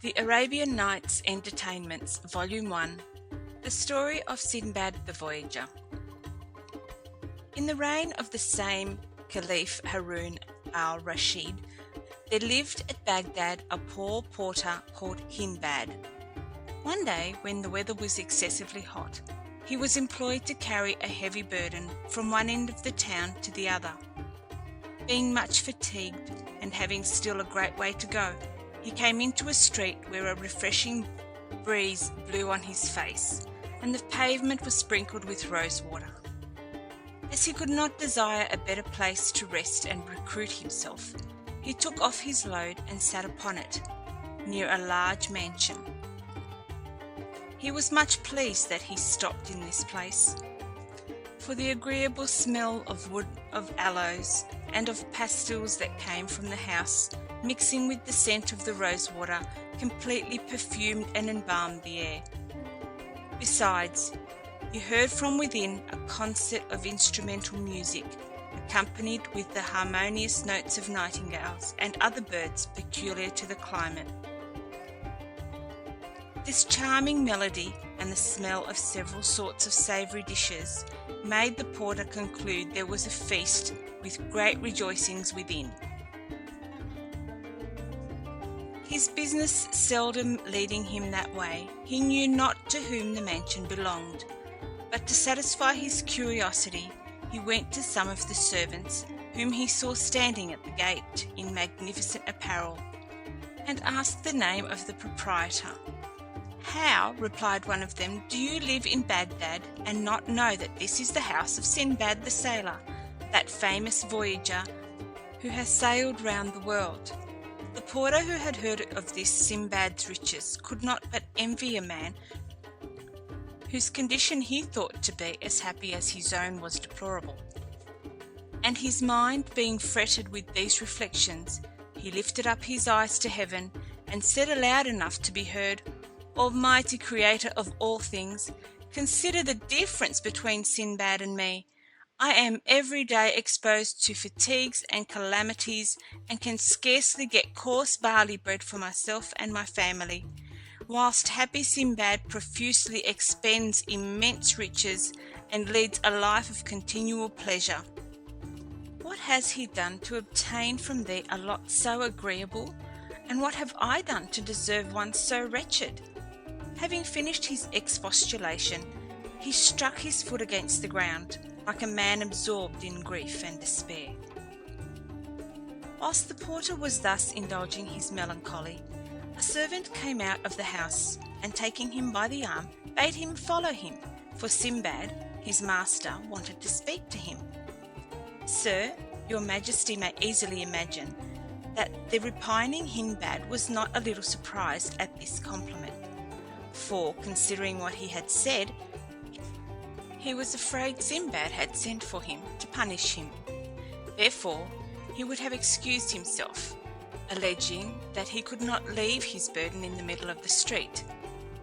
The Arabian Nights Entertainments, Volume 1, The Story of Sinbad the Voyager. In the reign of the same Caliph Harun al-Rashid, there lived at Baghdad a poor porter called Sinbad. One day, when the weather was excessively hot, he was employed to carry a heavy burden from one end of the town to the other. Being much fatigued, and having still a great way to go, he came into a street where a refreshing breeze blew on his face, and the pavement was sprinkled with rose water. As he could not desire a better place to rest and recruit himself, he took off his load and sat upon it, near a large mansion. He was much pleased that he stopped in this place, for the agreeable smell of wood, of aloes, and of pastils that came from the house, mixing with the scent of the rose water, completely perfumed and embalmed the air. Besides, he heard from within a concert of instrumental music, accompanied with the harmonious notes of nightingales and other birds peculiar to the climate. This charming melody and the smell of several sorts of savoury dishes made the porter conclude there was a feast with great rejoicings within. His business seldom leading him that way, he knew not to whom the mansion belonged, but to satisfy his curiosity he went to some of the servants whom he saw standing at the gate in magnificent apparel, and asked the name of the proprietor. "How," replied one of them, "do you live in Baghdad and not know that this is the house of Sindbad the Sailor, that famous voyager who has sailed round the world?" The porter, who had heard of this Sinbad's riches, could not but envy a man whose condition he thought to be as happy as his own was deplorable. And his mind being fretted with these reflections, he lifted up his eyes to heaven, and said aloud enough to be heard, "Almighty Creator of all things, consider the difference between Sinbad and me. I am every day exposed to fatigues and calamities, and can scarcely get coarse barley bread for myself and my family, whilst happy Sinbad profusely expends immense riches and leads a life of continual pleasure. What has he done to obtain from thee a lot so agreeable, and what have I done to deserve one so wretched?" Having finished his expostulation, he struck his foot against the ground, like a man absorbed in grief and despair. Whilst the porter was thus indulging his melancholy, a servant came out of the house, and taking him by the arm, bade him follow him, for Sinbad, his master, wanted to speak to him. "Sir, your majesty may easily imagine that the repining Sinbad was not a little surprised at this compliment, for, considering what he had said, he was afraid Sinbad had sent for him to punish him. Therefore, he would have excused himself, alleging that he could not leave his burden in the middle of the street,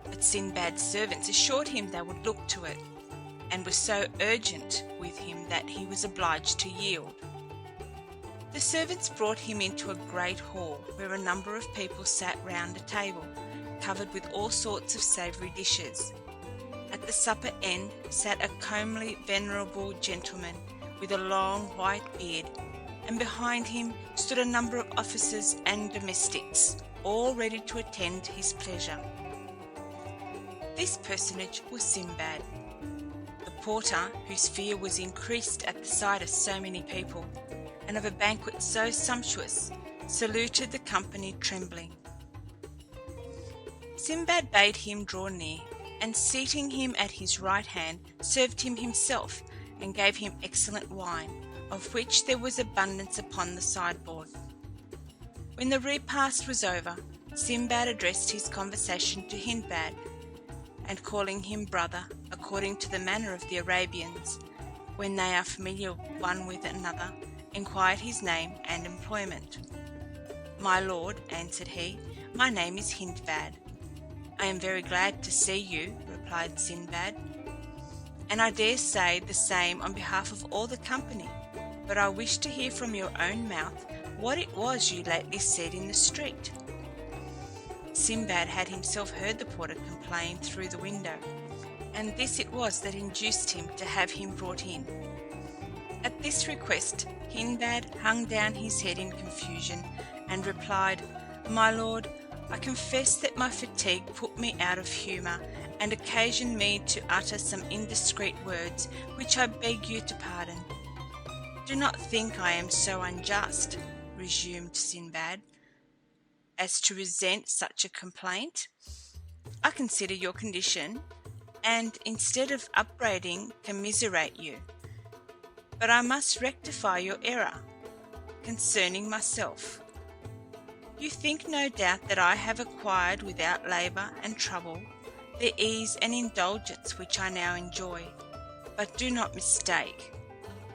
but Sinbad's servants assured him they would look to it, and were so urgent with him that he was obliged to yield. The servants brought him into a great hall, where a number of people sat round a table, covered with all sorts of savoury dishes. At the supper end sat a comely, venerable gentleman with a long white beard, and behind him stood a number of officers and domestics, all ready to attend his pleasure. This personage was Sinbad. The porter, whose fear was increased at the sight of so many people, and of a banquet so sumptuous, saluted the company trembling. Sinbad bade him draw near, and seating him at his right hand, served him himself, and gave him excellent wine, of which there was abundance upon the sideboard. When the repast was over, Sinbad addressed his conversation to Sinbad, and calling him brother, according to the manner of the Arabians, when they are familiar one with another, inquired his name and employment. "My lord," answered he, "my name is Sinbad." "I am very glad to see you," replied Sinbad, "and I dare say the same on behalf of all the company, but I wish to hear from your own mouth what it was you lately said in the street." Sinbad had himself heard the porter complain through the window, and this it was that induced him to have him brought in. At this request, Sinbad hung down his head in confusion and replied, "My lord, I confess that my fatigue put me out of humour and occasioned me to utter some indiscreet words, which I beg you to pardon." "Do not think I am so unjust," resumed Sinbad, "as to resent such a complaint. I consider your condition, and instead of upbraiding, commiserate you. But I must rectify your error concerning myself. You think no doubt that I have acquired without labour and trouble the ease and indulgence which I now enjoy. But do not mistake.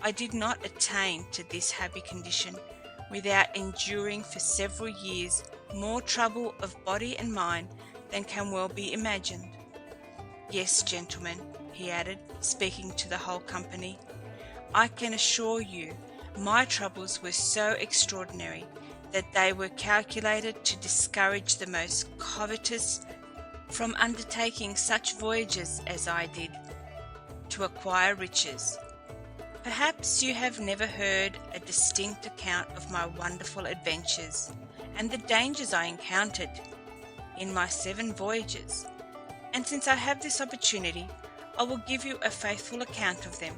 I did not attain to this happy condition without enduring for several years more trouble of body and mind than can well be imagined. Yes, gentlemen," he added, speaking to the whole company, "I can assure you my troubles were so extraordinary that they were calculated to discourage the most covetous from undertaking such voyages as I did, to acquire riches. Perhaps you have never heard a distinct account of my wonderful adventures, and the dangers I encountered in my 7 voyages, and since I have this opportunity, I will give you a faithful account of them,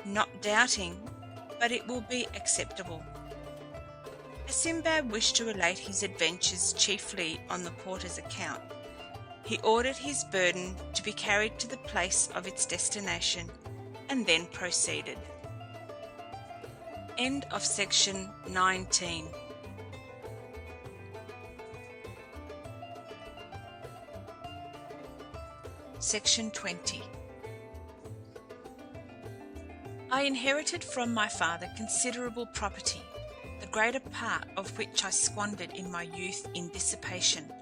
not doubting but it will be acceptable." As Sinbad wished to relate his adventures chiefly on the porter's account, he ordered his burden to be carried to the place of its destination, and then proceeded. End of section 19. Section 20. I inherited from my father considerable property, the greater part of which I squandered in my youth in dissipation.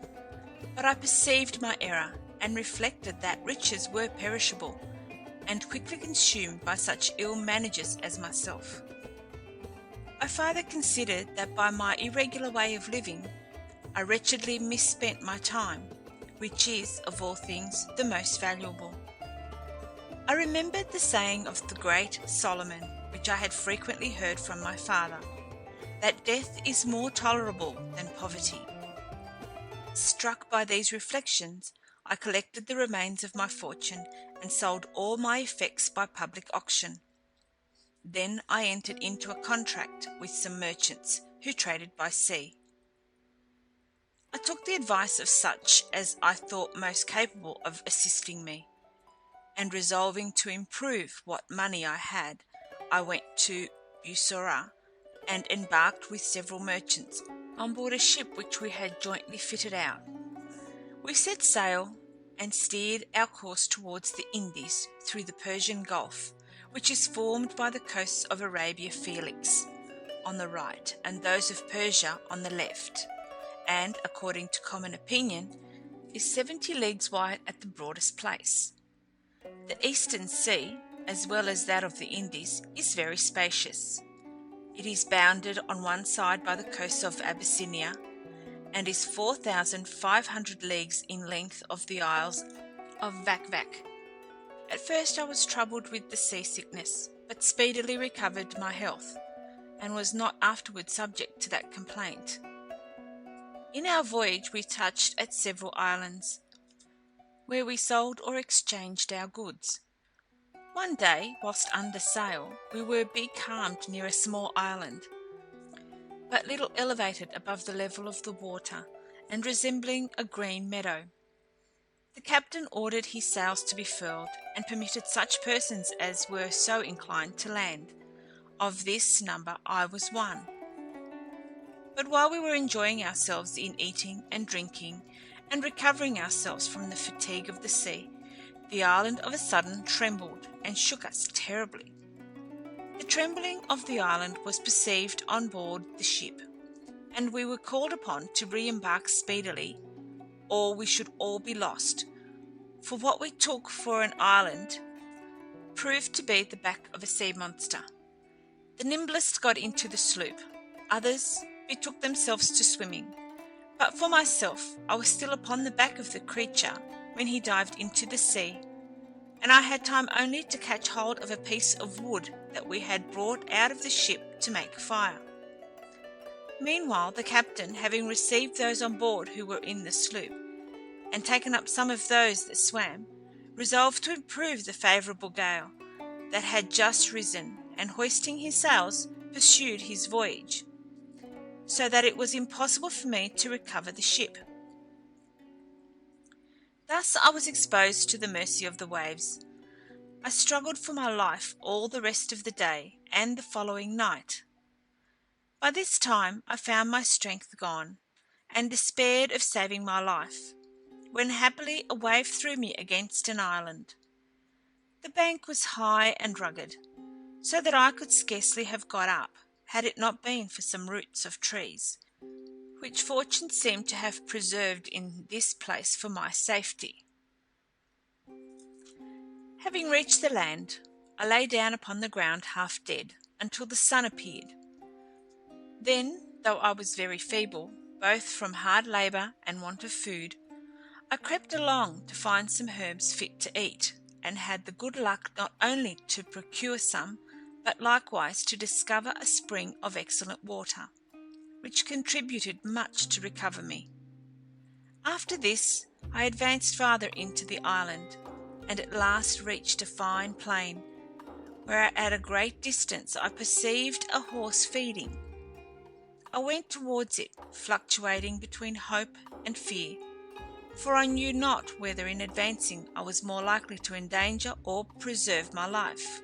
But I perceived my error, and reflected that riches were perishable, and quickly consumed by such ill managers as myself. I farther considered that by my irregular way of living, I wretchedly misspent my time, which is, of all things, the most valuable. I remembered the saying of the great Solomon, which I had frequently heard from my father, that death is more tolerable than poverty. Struck by these reflections, I collected the remains of my fortune, and sold all my effects by public auction. Then I entered into a contract with some merchants who traded by sea. I took the advice of such as I thought most capable of assisting me, and resolving to improve what money I had, I went to Bussorah, and embarked with several merchants on board a ship which we had jointly fitted out. We set sail, and steered our course towards the Indies through the Persian Gulf, which is formed by the coasts of Arabia Felix on the right, and those of Persia on the left, and, according to common opinion, is 70 leagues wide at the broadest place. The Eastern Sea, as well as that of the Indies, is very spacious. It is bounded on one side by the coast of Abyssinia, and is 4,500 leagues in length of the Isles of Vakvak. At first I was troubled with the seasickness, but speedily recovered my health, and was not afterward subject to that complaint. In our voyage we touched at several islands, where we sold or exchanged our goods. One day, whilst under sail, we were becalmed near a small island, but little elevated above the level of the water, and resembling a green meadow. The captain ordered his sails to be furled, and permitted such persons as were so inclined to land. Of this number I was one. But while we were enjoying ourselves in eating and drinking, and recovering ourselves from the fatigue of the sea, the island of a sudden trembled, and shook us terribly. The trembling of the island was perceived on board the ship, and we were called upon to re-embark speedily, or we should all be lost, for what we took for an island proved to be the back of a sea monster. The nimblest got into the sloop, others betook themselves to swimming, But for myself, I was still upon the back of the creature when he dived into the sea, and I had time only to catch hold of a piece of wood that we had brought out of the ship to make a fire. Meanwhile, the captain, having received those on board who were in the sloop, and taken up some of those that swam, resolved to improve the favourable gale that had just risen, and hoisting his sails, pursued his voyage, so that it was impossible for me to recover the ship. Thus I was exposed to the mercy of the waves. I struggled for my life all the rest of the day and the following night. By this time I found my strength gone, and despaired of saving my life, when happily a wave threw me against an island. The bank was high and rugged, so that I could scarcely have got up, had it not been for some roots of trees, which fortune seemed to have preserved in this place for my safety. Having reached the land, I lay down upon the ground half dead, until the sun appeared. Then, though I was very feeble, both from hard labour and want of food, I crept along to find some herbs fit to eat, and had the good luck not only to procure some, but likewise to discover a spring of excellent water, which contributed much to recover me. After this, I advanced farther into the island, and at last reached a fine plain, where at a great distance I perceived a horse feeding. I went towards it, fluctuating between hope and fear, for I knew not whether in advancing I was more likely to endanger or preserve my life.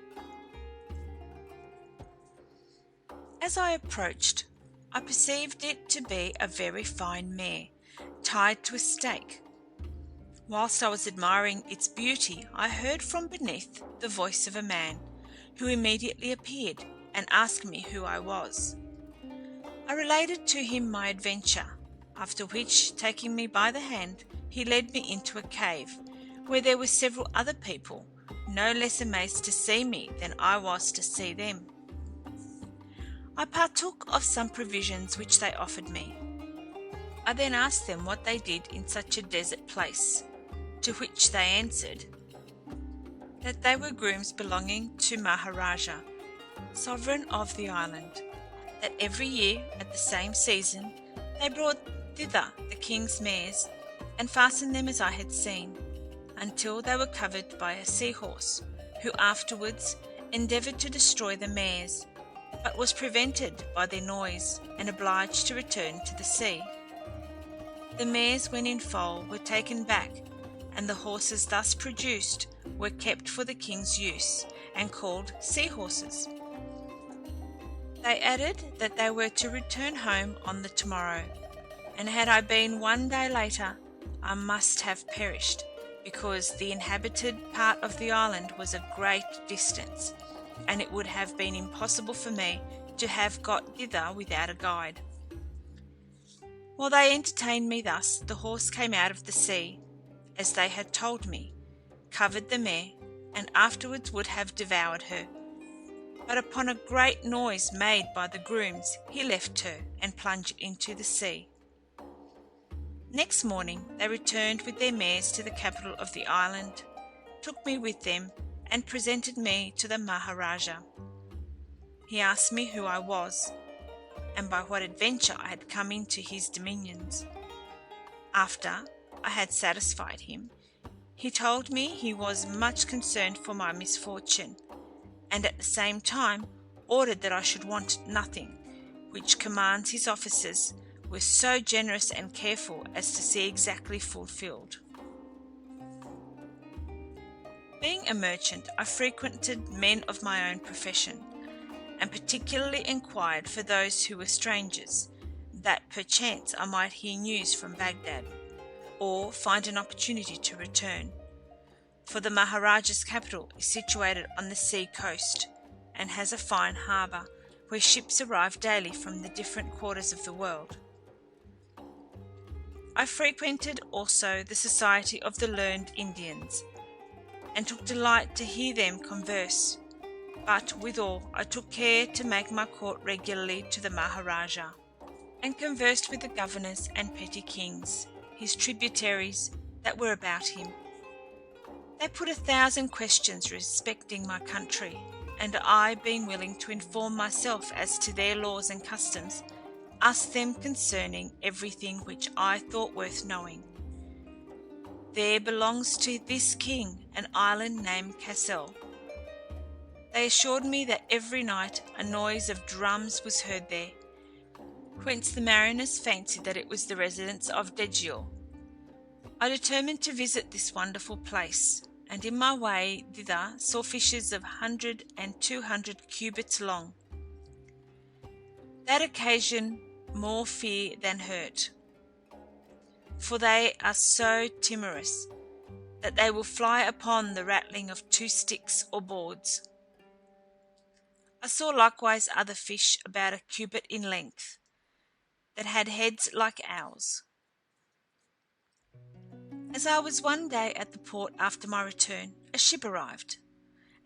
As I approached, I perceived it to be a very fine mare, tied to a stake. Whilst I was admiring its beauty, I heard from beneath the voice of a man, who immediately appeared and asked me who I was. I related to him my adventure, after which, taking me by the hand, he led me into a cave, where there were several other people, no less amazed to see me than I was to see them. I partook of some provisions which they offered me. I then asked them what they did in such a desert place, to which they answered, that they were grooms belonging to Maharaja, sovereign of the island, that every year at the same season they brought thither the king's mares, and fastened them as I had seen, until they were covered by a seahorse, who afterwards endeavoured to destroy the mares, but was prevented by their noise, and obliged to return to the sea. The mares, when in foal, were taken back, and the horses thus produced were kept for the king's use, and called sea-horses. They added that they were to return home on the tomorrow, and had I been one day later, I must have perished, because the inhabited part of the island was a great distance, and it would have been impossible for me to have got thither without a guide. While they entertained me thus, the horse came out of the sea, as they had told me, covered the mare, and afterwards would have devoured her. But upon a great noise made by the grooms, he left her, and plunged into the sea. Next morning they returned with their mares to the capital of the island, took me with them, and presented me to the Maharaja. He asked me who I was, and by what adventure I had come into his dominions. After I had satisfied him, he told me he was much concerned for my misfortune, and at the same time ordered that I should want nothing, which commands his officers were so generous and careful as to see exactly fulfilled. Being a merchant, I frequented men of my own profession, and particularly inquired for those who were strangers, that perchance I might hear news from Baghdad, or find an opportunity to return. For the Maharaja's capital is situated on the sea coast, and has a fine harbour, where ships arrive daily from the different quarters of the world. I frequented also the society of the learned Indians, and took delight to hear them converse, but withal I took care to make my court regularly to the Maharaja, and conversed with the governors and petty kings, his tributaries that were about him. They put 1,000 questions respecting my country, and I, being willing to inform myself as to their laws and customs, asked them concerning everything which I thought worth knowing. There belongs to this king an island named Cassel. They assured me that every night a noise of drums was heard there, whence the mariners fancied that it was the residence of Degial. I determined to visit this wonderful place, and in my way thither saw fishes of 100 and 200 cubits long. That occasioned more fear than hurt, for they are so timorous that they will fly upon the rattling of 2 sticks or boards. I saw likewise other fish about a cubit in length, that had heads like owls. As I was one day at the port after my return, a ship arrived,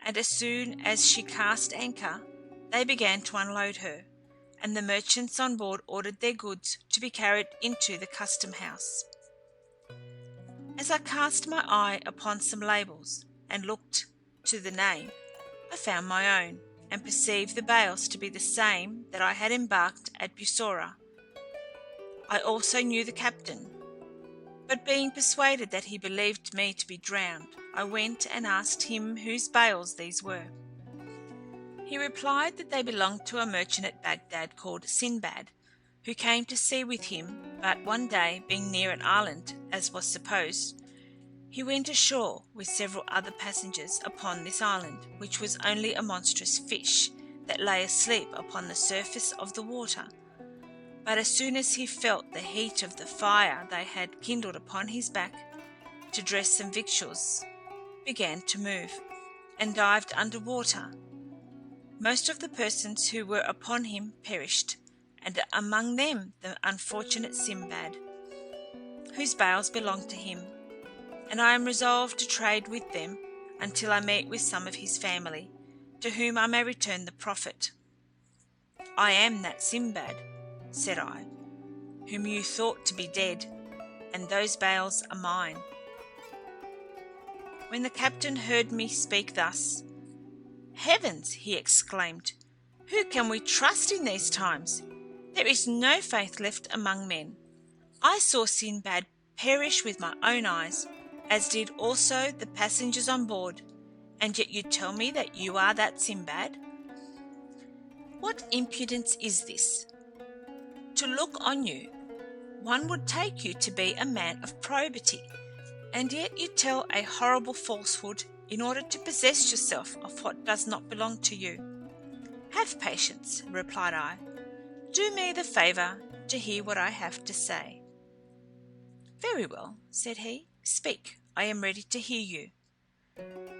and as soon as she cast anchor, they began to unload her, and the merchants on board ordered their goods to be carried into the custom house. As I cast my eye upon some labels, and looked to the name, I found my own, and perceived the bales to be the same that I had embarked at Bussorah. I also knew the captain, but being persuaded that he believed me to be drowned, I went and asked him whose bales these were. He replied that they belonged to a merchant at Baghdad called Sinbad, who came to sea with him, but one day, being near an island, as was supposed, he went ashore with several other passengers upon this island, which was only a monstrous fish that lay asleep upon the surface of the water. But as soon as he felt the heat of the fire they had kindled upon his back to dress some victuals, began to move, and dived under water. Most of the persons who were upon him perished, and among them the unfortunate Sinbad, whose bales belonged to him, and I am resolved to trade with them until I meet with some of his family, to whom I may return the profit. I am that Sinbad, said I, whom you thought to be dead, and those bales are mine. When the captain heard me speak thus, "Heavens!" he exclaimed, "who can we trust in these times? There is no faith left among men. I saw Sinbad perish with my own eyes, as did also the passengers on board, and yet you tell me that you are that Sinbad? What impudence is this? To look on you, one would take you to be a man of probity, and yet you tell a horrible falsehood in order to possess yourself of what does not belong to you." "Have patience," replied I. "Do me the favour to hear what I have to say." "Very well," said he. "Speak, I am ready to hear you."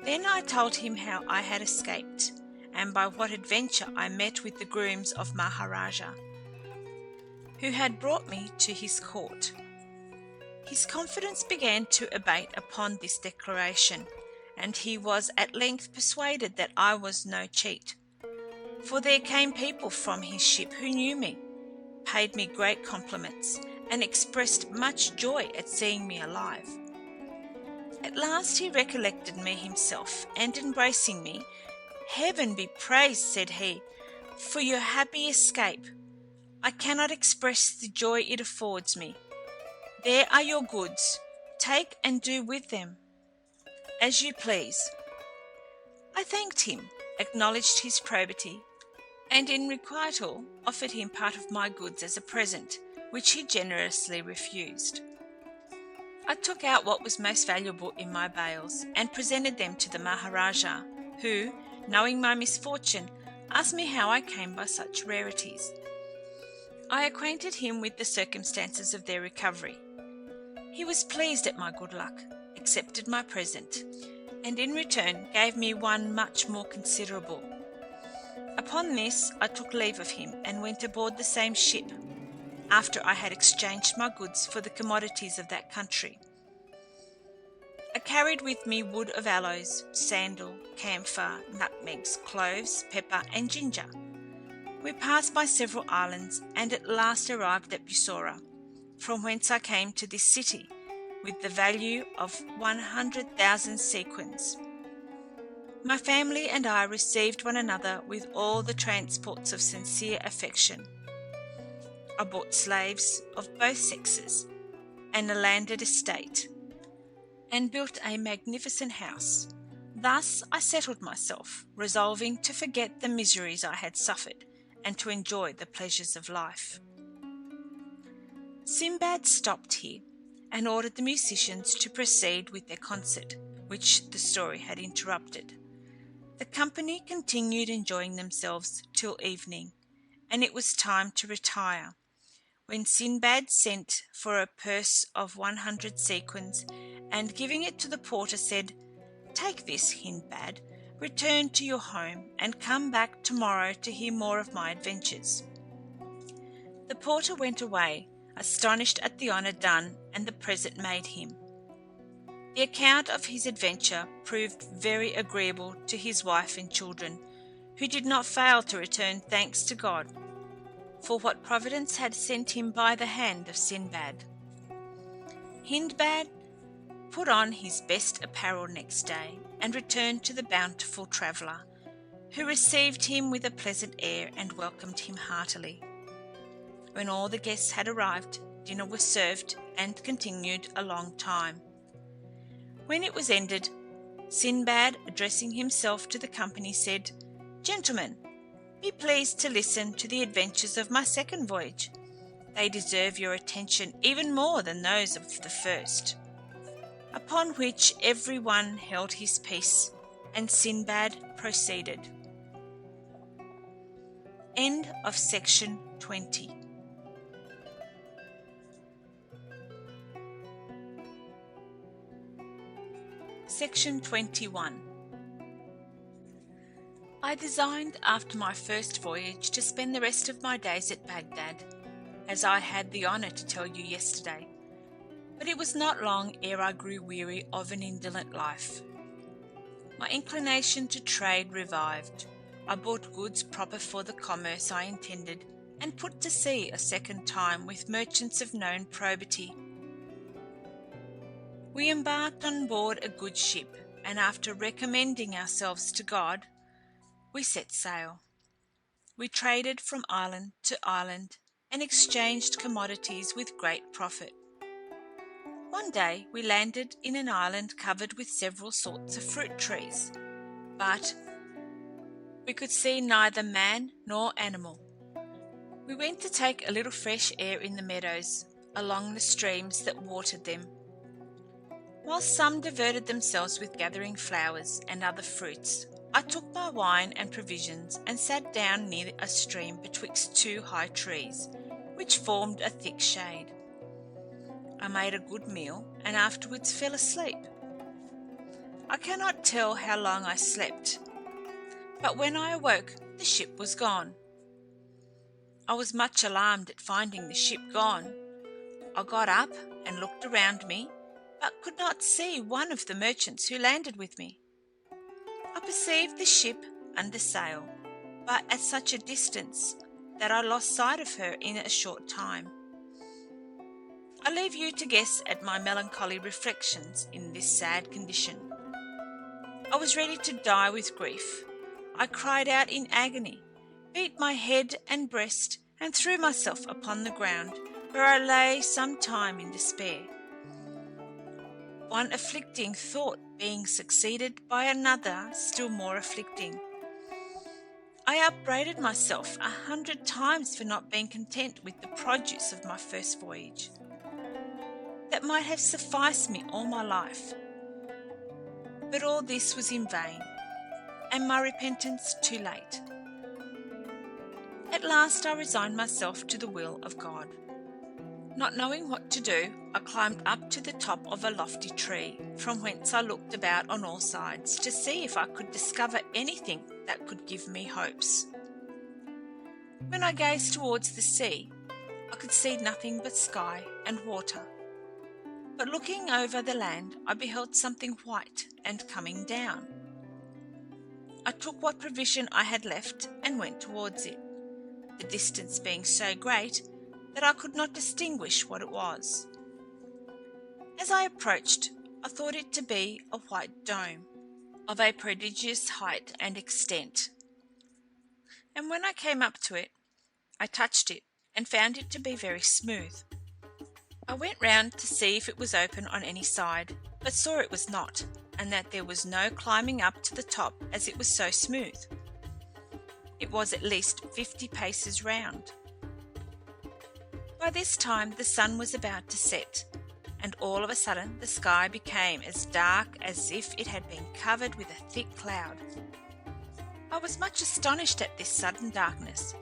Then I told him how I had escaped, and by what adventure I met with the grooms of Maharaja, who had brought me to his court. His confidence began to abate upon this declaration, and he was at length persuaded that I was no cheat. For there came people from his ship who knew me, paid me great compliments, and expressed much joy at seeing me alive. At last he recollected me himself, and embracing me, "Heaven be praised," said he, "for your happy escape. I cannot express the joy it affords me. There are your goods. Take and do with them as you please." I thanked him, acknowledged his probity, and in requital offered him part of my goods as a present, which he generously refused. I took out what was most valuable in my bales, and presented them to the Maharaja, who, knowing my misfortune, asked me how I came by such rarities. I acquainted him with the circumstances of their recovery. He was pleased at my good luck, accepted my present, and in return gave me one much more considerable. Upon this I took leave of him, and went aboard the same ship, after I had exchanged my goods for the commodities of that country. I carried with me wood of aloes, sandal, camphor, nutmegs, cloves, pepper, and ginger. We passed by several islands, and at last arrived at Bussorah, from whence I came to this city, with the value of 100,000 sequins. My family and I received one another with all the transports of sincere affection. I bought slaves of both sexes, and a landed estate, and built a magnificent house. Thus I settled myself, resolving to forget the miseries I had suffered, and to enjoy the pleasures of life. Sinbad stopped here, and ordered the musicians to proceed with their concert, which the story had interrupted. The company continued enjoying themselves till evening, and it was time to retire, when Sinbad sent for a purse of 100 sequins, and giving it to the porter, said, "Take this, Hindbad, return to your home, and come back tomorrow to hear more of my adventures." The porter went away, astonished at the honour done and the present made him. The account of his adventure proved very agreeable to his wife and children, who did not fail to return thanks to God for what Providence had sent him by the hand of Sinbad. Hindbad put on his best apparel next day, and returned to the bountiful traveller, who received him with a pleasant air and welcomed him heartily. When all the guests had arrived, dinner was served, and continued a long time. When it was ended, Sinbad, addressing himself to the company, said, "Gentlemen, be pleased to listen to the adventures of my second voyage. They deserve your attention even more than those of the first." Upon which every one held his peace, and Sinbad proceeded. End of section 20. Section 21. I designed after my first voyage to spend the rest of my days at Baghdad, as I had the honour to tell you yesterday, but it was not long ere I grew weary of an indolent life. My inclination to trade revived. I bought goods proper for the commerce I intended, and put to sea a second time with merchants of known probity. We embarked on board a good ship, and after recommending ourselves to God, we set sail. We traded from island to island, and exchanged commodities with great profit. One day we landed in an island covered with several sorts of fruit trees, but we could see neither man nor animal. We went to take a little fresh air in the meadows, along the streams that watered them. While some diverted themselves with gathering flowers and other fruits, I took my wine and provisions, and sat down near a stream betwixt two high trees, which formed a thick shade. I made a good meal, and afterwards fell asleep. I cannot tell how long I slept, but when I awoke, the ship was gone. I was much alarmed at finding the ship gone. I got up and looked around me, but could not see one of the merchants who landed with me. I perceived the ship under sail, but at such a distance that I lost sight of her in a short time. I leave you to guess at my melancholy reflections in this sad condition. I was ready to die with grief. I cried out in agony, beat my head and breast, and threw myself upon the ground, where I lay some time in despair. One afflicting thought being succeeded by another still more afflicting. I upbraided myself 100 times for not being content with the produce of my first voyage. That might have sufficed me all my life. But all this was in vain, and my repentance too late. At last I resigned myself to the will of God. Not knowing what to do, I climbed up to the top of a lofty tree, from whence I looked about on all sides to see if I could discover anything that could give me hopes. When I gazed towards the sea, I could see nothing but sky and water. But looking over the land, I beheld something white and coming down. I took what provision I had left and went towards it. the distance being so great that I could not distinguish what it was. As I approached, I thought it to be a white dome, of a prodigious height and extent, and when I came up to it, I touched it and found it to be very smooth. I went round to see if it was open on any side, but saw it was not, and that there was no climbing up to the top as it was so smooth. It was at least 50 paces round. By this time the sun was about to set, and all of a sudden the sky became as dark as if it had been covered with a thick cloud. I was much astonished at this sudden darkness,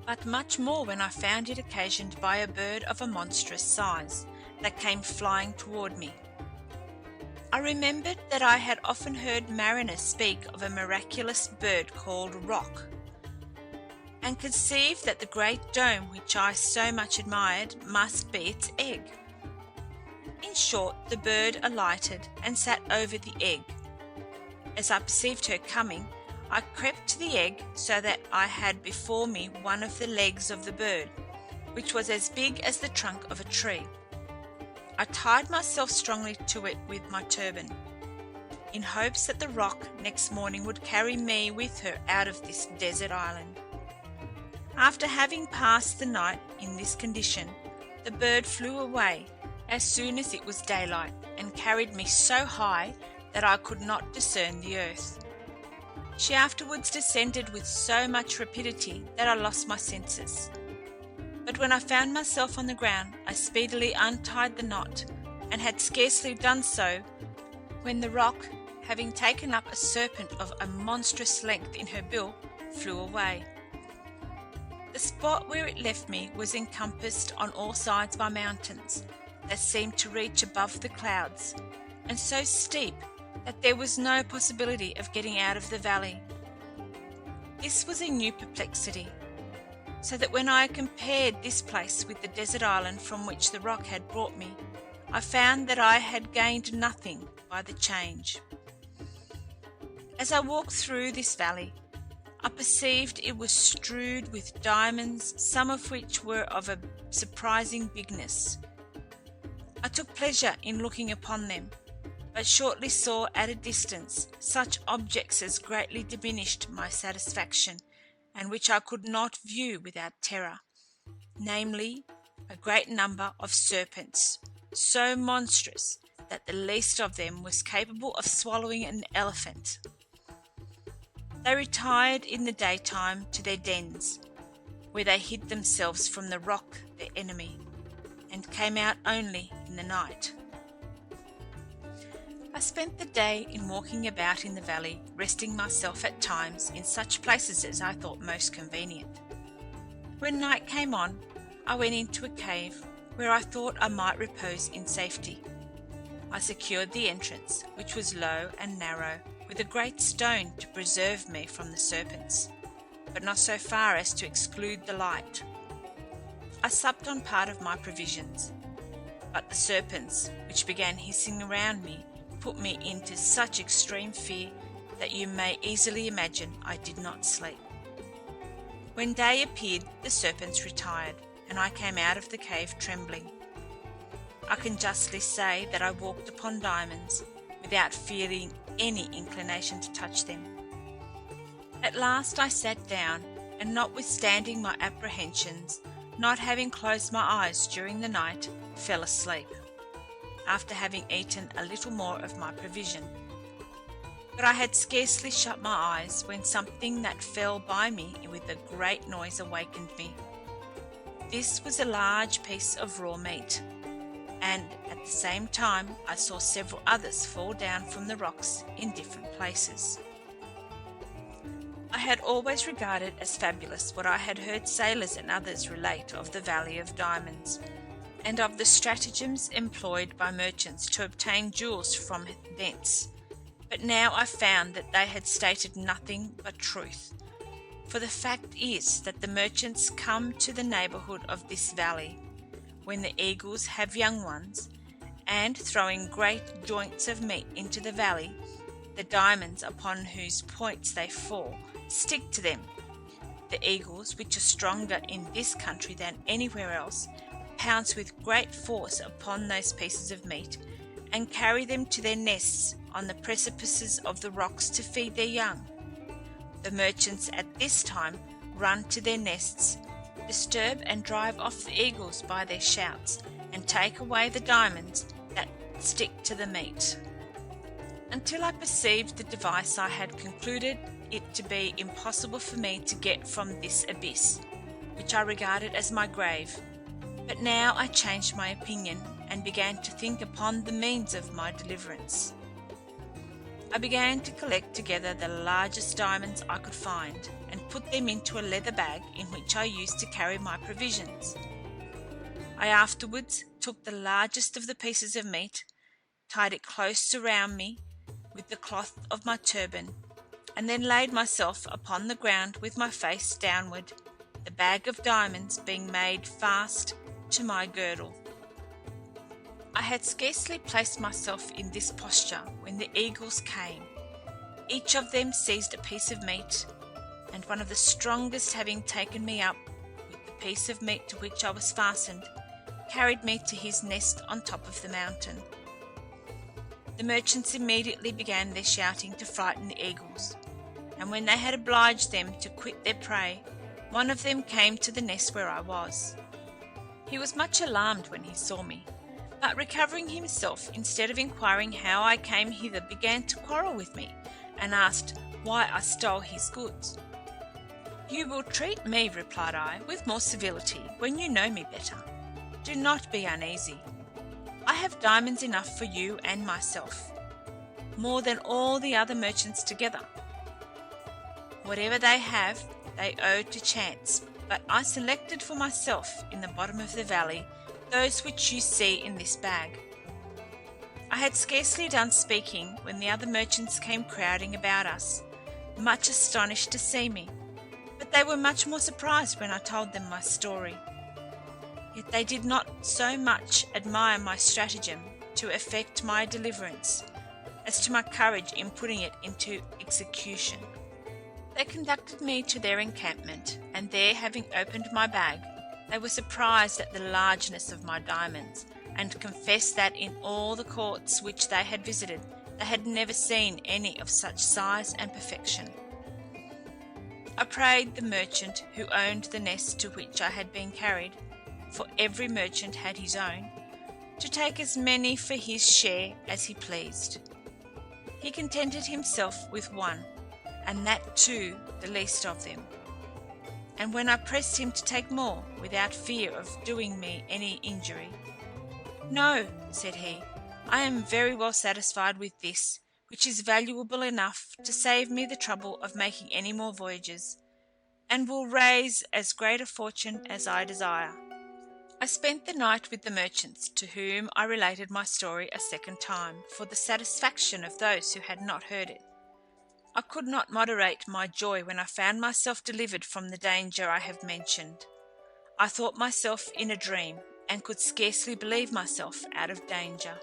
but much more when I found it occasioned by a bird of a monstrous size that came flying toward me. I remembered that I had often heard mariners speak of a miraculous bird called Roc, and conceived that the great dome which I so much admired must be its egg. In short, the bird alighted and sat over the egg. As I perceived her coming, I crept to the egg so that I had before me one of the legs of the bird, which was as big as the trunk of a tree. I tied myself strongly to it with my turban, in hopes that the Roc next morning would carry me with her out of this desert island. After having passed the night in this condition, the bird flew away as soon as it was daylight, and carried me so high that I could not discern the earth. She afterwards descended with so much rapidity that I lost my senses. But when I found myself on the ground, I speedily untied the knot, and had scarcely done so when the Roc, having taken up a serpent of a monstrous length in her bill, flew away. The spot where it left me was encompassed on all sides by mountains that seemed to reach above the clouds, and so steep that there was no possibility of getting out of the valley. This was a new perplexity, so that when I compared this place with the desert island from which the Roc had brought me, I found that I had gained nothing by the change. As I walked through this valley, I perceived it was strewed with diamonds, some of which were of a surprising bigness. I took pleasure in looking upon them, but shortly saw at a distance such objects as greatly diminished my satisfaction, and which I could not view without terror, namely, a great number of serpents, so monstrous that the least of them was capable of swallowing an elephant. They retired in the daytime to their dens, where they hid themselves from the Roc, their enemy, and came out only in the night. I spent the day in walking about in the valley, resting myself at times in such places as I thought most convenient. When night came on, I went into a cave where I thought I might repose in safety. I secured the entrance, which was low and narrow, with a great stone to preserve me from the serpents, but not so far as to exclude the light. I supped on part of my provisions, but the serpents, which began hissing around me, put me into such extreme fear that you may easily imagine I did not sleep. When day appeared, the serpents retired, and I came out of the cave trembling. I can justly say that I walked upon diamonds, without feeling any inclination to touch them. At last I sat down, and notwithstanding my apprehensions, not having closed my eyes during the night, fell asleep, after having eaten a little more of my provision. But I had scarcely shut my eyes when something that fell by me with a great noise awakened me. This was a large piece of raw meat, and at the same time I saw several others fall down from the rocks in different places. I had always regarded as fabulous what I had heard sailors and others relate of the Valley of Diamonds, and of the stratagems employed by merchants to obtain jewels from thence, but now I found that they had stated nothing but truth. For the fact is that the merchants come to the neighbourhood of this valley, when the eagles have young ones, and throwing great joints of meat into the valley, the diamonds upon whose points they fall stick to them, The eagles, which are stronger in this country than anywhere else, pounce with great force upon those pieces of meat, and carry them to their nests on the precipices of the rocks to feed their young. The merchants at this time run to their nests, disturb and drive off the eagles by their shouts, and take away the diamonds that stick to the meat. Until I perceived the device, I had concluded it to be impossible for me to get from this abyss, which I regarded as my grave. But now I changed my opinion, and began to think upon the means of my deliverance. I began to collect together the largest diamonds I could find, and put them into a leather bag in which I used to carry my provisions. I afterwards took the largest of the pieces of meat, tied it close around me with the cloth of my turban, and then laid myself upon the ground with my face downward, the bag of diamonds being made fast to my girdle. I had scarcely placed myself in this posture when the eagles came. Each of them seized a piece of meat, and one of the strongest, having taken me up with the piece of meat to which I was fastened, carried me to his nest on top of the mountain. The merchants immediately began their shouting to frighten the eagles, and when they had obliged them to quit their prey, one of them came to the nest where I was. He was much alarmed when he saw me, but recovering himself, instead of inquiring how I came hither, began to quarrel with me, and asked why I stole his goods. "You will treat me," replied I, "with more civility when you know me better. Do not be uneasy. I have diamonds enough for you and myself, more than all the other merchants together. Whatever they have, they owe to chance, but I selected for myself in the bottom of the valley those which you see in this bag." I had scarcely done speaking when the other merchants came crowding about us, much astonished to see me, but they were much more surprised when I told them my story. Yet they did not so much admire my stratagem to effect my deliverance as to my courage in putting it into execution. They conducted me to their encampment, and there, having opened my bag, they were surprised at the largeness of my diamonds, and confessed that in all the courts which they had visited, they had never seen any of such size and perfection. I prayed the merchant who owned the nest to which I had been carried, for every merchant had his own, to take as many for his share as he pleased. He contented himself with one, and that too the least of them. And when I pressed him to take more, without fear of doing me any injury, "No," said he, "I am very well satisfied with this, which is valuable enough to save me the trouble of making any more voyages, and will raise as great a fortune as I desire." I spent the night with the merchants, to whom I related my story a second time, for the satisfaction of those who had not heard it. I could not moderate my joy when I found myself delivered from the danger I have mentioned. I thought myself in a dream, and could scarcely believe myself out of danger.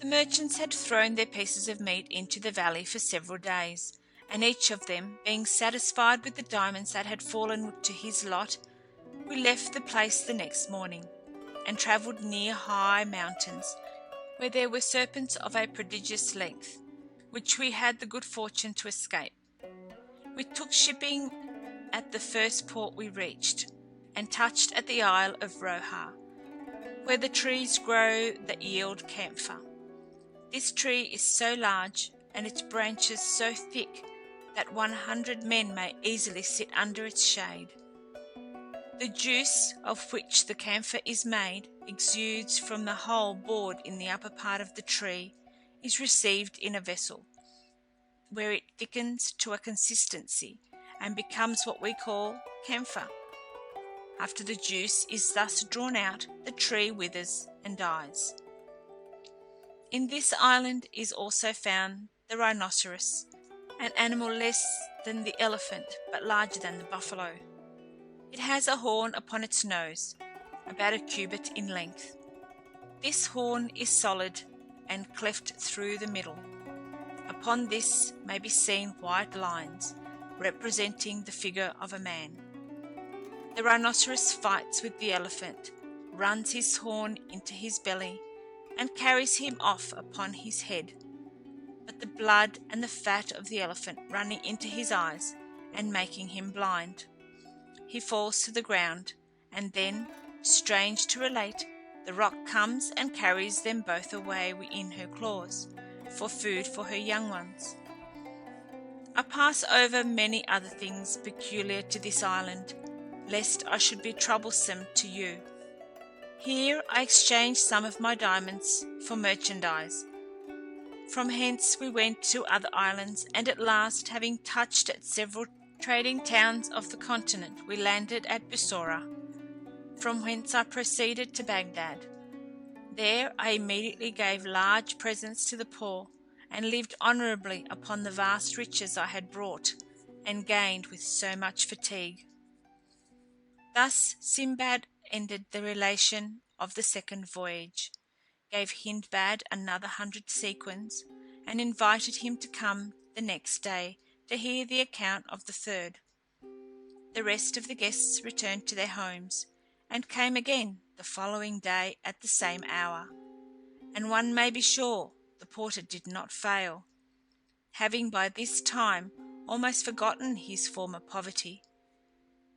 The merchants had thrown their pieces of meat into the valley for several days, and each of them, being satisfied with the diamonds that had fallen to his lot, we left the place the next morning, and travelled near high mountains, where there were serpents of a prodigious length, which we had the good fortune to escape. We took shipping at the first port we reached, and touched at the Isle of Roha, where the trees grow that yield camphor. This tree is so large, and its branches so thick, that 100 men may easily sit under its shade. The juice of which the camphor is made exudes from the hole bored in the upper part of the tree, is received in a vessel, where it thickens to a consistency, and becomes what we call camphor. After the juice is thus drawn out, the tree withers and dies. In this island is also found the rhinoceros, an animal less than the elephant, but larger than the buffalo. It has a horn upon its nose, about a cubit in length. This horn is solid and cleft through the middle. Upon this may be seen white lines, representing the figure of a man. The rhinoceros fights with the elephant, runs his horn into his belly, and carries him off upon his head, but the blood and the fat of the elephant running into his eyes and making him blind. He falls to the ground, and then, strange to relate, the roc comes and carries them both away in her claws, for food for her young ones. I pass over many other things peculiar to this island, lest I should be troublesome to you. Here I exchanged some of my diamonds for merchandise. From hence we went to other islands, and at last, having touched at several trading towns of the continent, we landed at Bussorah, from whence I proceeded to Baghdad. There I immediately gave large presents to the poor, and lived honourably upon the vast riches I had brought and gained with so much fatigue. Thus Sinbad ended the relation of the second voyage, gave Hindbad another 100 sequins, and invited him to come the next day to hear the account of the third. The rest of the guests returned to their homes, and came again the following day at the same hour, and one may be sure the porter did not fail, having by this time almost forgotten his former poverty.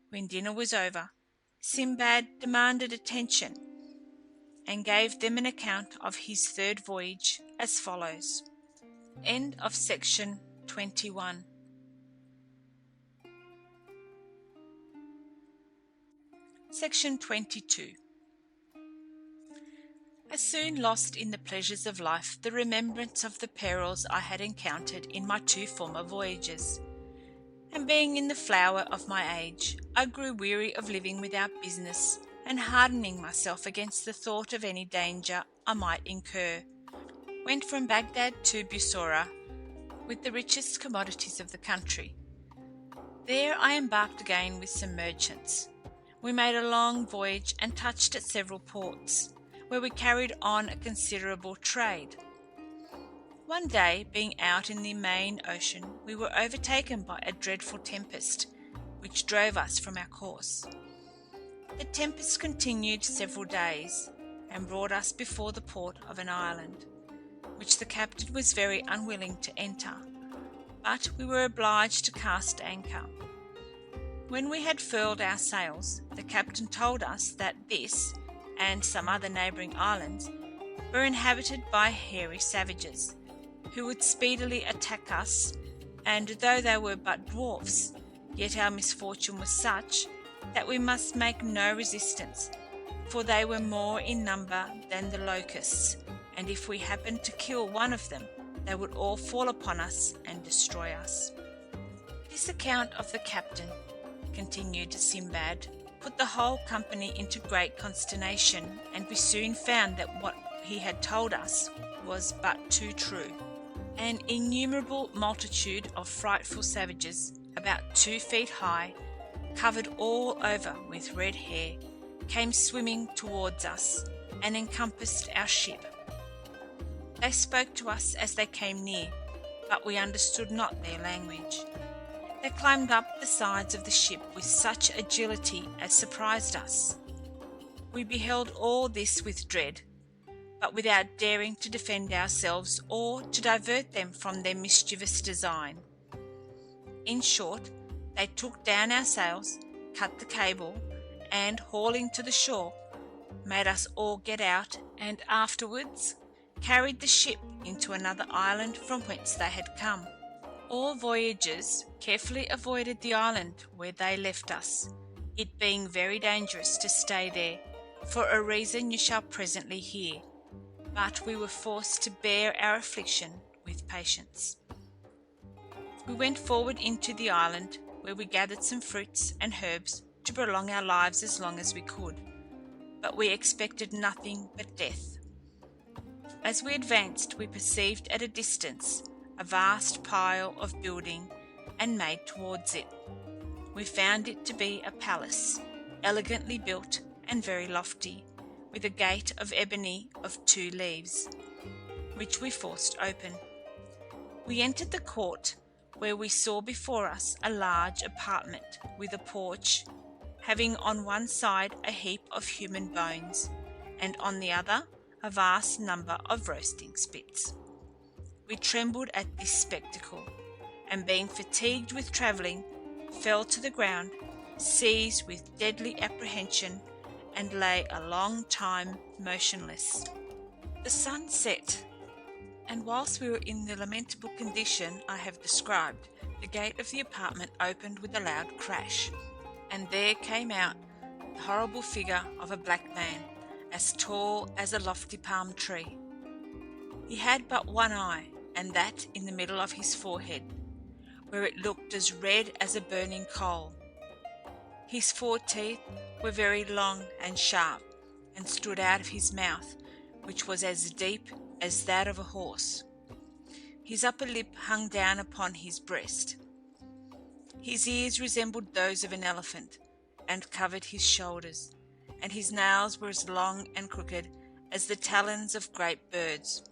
When dinner was over, Sinbad demanded attention, and gave them an account of his third voyage as follows. End of section 21. Section 22. I soon lost in the pleasures of life the remembrance of the perils I had encountered in my 2 former voyages, and being in the flower of my age, I grew weary of living without business, and hardening myself against the thought of any danger I might incur, went from Baghdad to Bussorah with the richest commodities of the country. There I embarked again with some merchants. We made a long voyage and touched at several ports, where we carried on a considerable trade. One day, being out in the main ocean, we were overtaken by a dreadful tempest, which drove us from our course. The tempest continued several days, and brought us before the port of an island, which the captain was very unwilling to enter, but we were obliged to cast anchor. When we had furled our sails, the captain told us that this, and some other neighbouring islands, were inhabited by hairy savages, who would speedily attack us, and though they were but dwarfs, yet our misfortune was such that we must make no resistance, for they were more in number than the locusts, and if we happened to kill one of them, they would all fall upon us and destroy us. This account of the captain, continued Sinbad, put the whole company into great consternation, and we soon found that what he had told us was but too true. An innumerable multitude of frightful savages, about 2 feet high, covered all over with red hair, came swimming towards us, and encompassed our ship. They spoke to us as they came near, but we understood not their language. They climbed up the sides of the ship with such agility as surprised us. We beheld all this with dread, but without daring to defend ourselves or to divert them from their mischievous design. In short, they took down our sails, cut the cable, and, hauling to the shore, made us all get out, and afterwards carried the ship into another island from whence they had come. All voyagers carefully avoided the island where they left us, it being very dangerous to stay there, for a reason you shall presently hear, but we were forced to bear our affliction with patience. We went forward into the island, where we gathered some fruits and herbs to prolong our lives as long as we could, but we expected nothing but death. As we advanced, we perceived at a distance a vast pile of building, and made towards it. We found it to be a palace, elegantly built and very lofty, with a gate of ebony of 2 leaves, which we forced open. We entered the court, where we saw before us a large apartment with a porch, having on one side a heap of human bones, and on the other a vast number of roasting spits. We trembled at this spectacle, and being fatigued with travelling, fell to the ground, seized with deadly apprehension, and lay a long time motionless. The sun set, and whilst we were in the lamentable condition I have described, the gate of the apartment opened with a loud crash, and there came out the horrible figure of a black man, as tall as a lofty palm tree. He had but one eye, and that in the middle of his forehead, where it looked as red as a burning coal. His 4 teeth were very long and sharp, and stood out of his mouth, which was as deep as that of a horse. His upper lip hung down upon his breast. His ears resembled those of an elephant, and covered his shoulders, and his nails were as long and crooked as the talons of great birds.